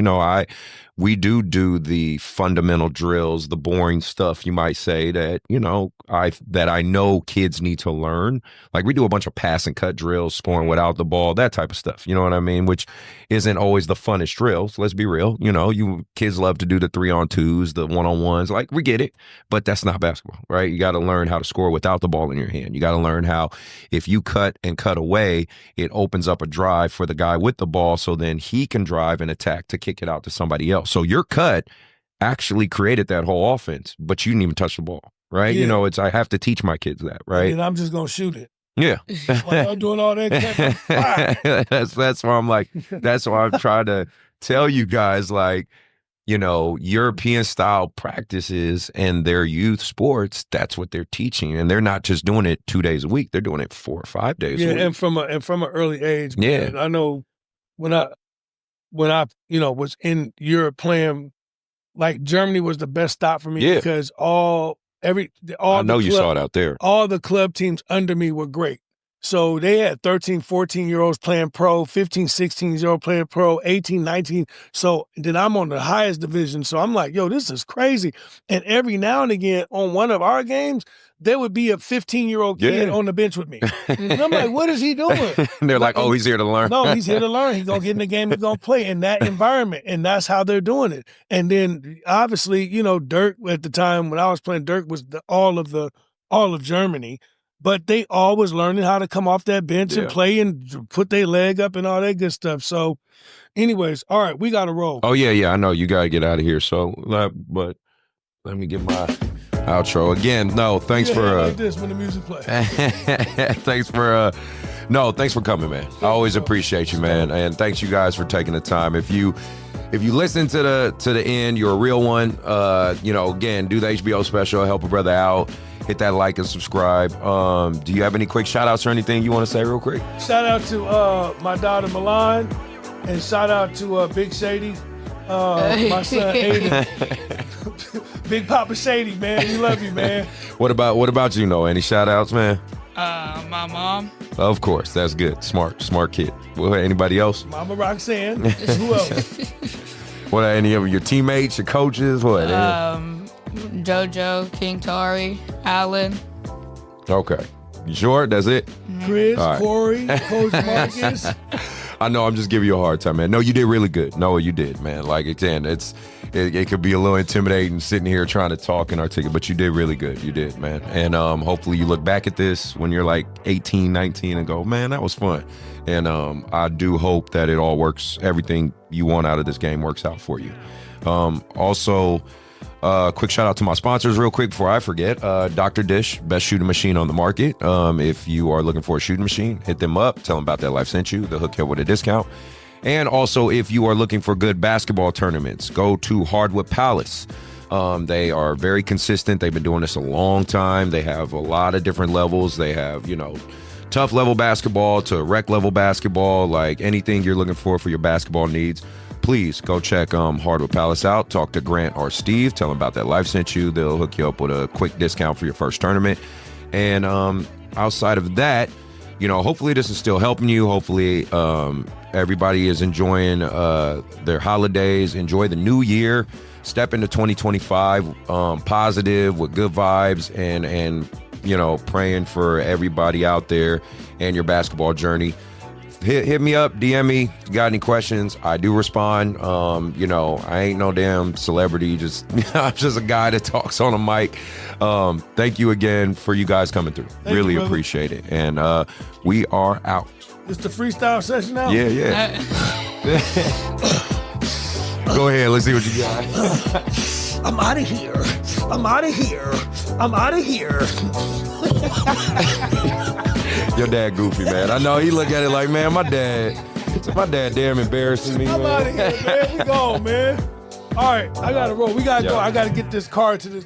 we do the fundamental drills, the boring stuff, you might say, that, I know kids need to learn. Like, we do a bunch of pass and cut drills, scoring without the ball, that type of stuff. You know what I mean? Which isn't always the funnest drills. Let's be real. You kids love to do the 3-on-2s, the 1-on-1s. Like, we get it, but that's not basketball, right? You got to learn how to score without the ball in your hand. You got to learn how, if you cut and cut away, it opens up a drive for the guy with the ball, so then he can drive and attack to kick it out to somebody else. So your cut actually created that whole offense, but you didn't even touch the ball, right? Yeah. I have to teach my kids that, right? And I'm just going to shoot it. Yeah. While y'all doing all that. That's why I'm like, that's why I'm trying to tell you guys, like, European style practices and their youth sports, that's what they're teaching. And they're not just doing it 2 days a week. They're doing it 4 or 5 days a week. And from an early age. Yeah. Man, I know when I was in Europe playing, like, Germany was the best stop for me because I know you saw it out there. All the club teams under me were great. So they had 13, 14-year-olds playing pro, 15, 16-year-olds playing pro, 18, 19. So then I'm on the highest division. So I'm like, yo, this is crazy. And every now and again on one of our games, there would be a 15-year-old kid on the bench with me. And I'm like, what is he doing? And they're like, oh, he's here to learn. No, he's here to learn. He's going to get in the game. He's going to play in that environment. And that's how they're doing it. And then obviously, Dirk at the time when I was playing, Dirk was all of Germany. But they always learning how to come off that bench and play and put their leg up and all that good stuff. So anyways, all right, we got to roll. Oh, yeah, I know. You got to get out of here. So, but let me get my outro. Again, no, thanks for... like this when the music plays. Thanks for coming, man. I always appreciate you, man. And thanks you guys for taking the time. If you listen to the end, you're a real one. Again, do the HBO special, help a brother out. Hit that like and subscribe. Do you have any quick shout outs or anything you want to say real quick? Shout out to my daughter Milan, and shout out to Big Shady, my son Aiden. Big Papa Shady, man. We love you, man. What about you, Noah? Any shout outs, man? My mom. Of course, that's good. Smart kid. Well, anybody else? Mama Roxanne. Who else? What, any of your teammates, your coaches? What? JoJo, King Tari, Alan. Okay. You sure? That's it? Chris, All right. Corey, Coach Marcus. I know, I'm just giving you a hard time, man. No, you did really good. No, you did, man. Like, again, it could be a little intimidating sitting here trying to talk and articulate, but you did really good. You did, man. And hopefully you look back at this when you're like 18, 19 and go, man, that was fun. And I do hope that it all works. Everything you want out of this game works out for you. Also, quick shout out to my sponsors real quick before I forget. Dr. Dish, best shooting machine on the market. If you are looking for a shooting machine, hit them up. Tell them Bout That Life sent you. They'll hook you up with a discount. And also, if you are looking for good basketball tournaments, go to Hardwood Palace. They are very consistent. They've been doing this a long time. They have a lot of different levels. They have, tough level basketball to rec level basketball, like anything you're looking for your basketball needs. Please go check Hardwood Palace out. Talk to Grant or Steve. Tell them Bout That Life sent you. They'll hook you up with a quick discount for your first tournament. And outside of that, hopefully this is still helping you. Hopefully everybody is enjoying their holidays. Enjoy the new year. Step into 2025 positive with good vibes and praying for everybody out there and your basketball journey. Hit me up, DM me. If you got any questions, I do respond. I ain't no damn celebrity. I'm just a guy that talks on a mic. Thank you again for you guys coming through. Really appreciate it. And we are out. It's the freestyle session now? Yeah. Go ahead. Let's see what you got. I'm out of here. I'm out of here. I'm out of here. Your dad goofy, man. I know he look at it like, man, my dad damn embarrassing me, I'm out of here, man. We gone, man. All right, I got to roll. We got to go. I got to get this car to this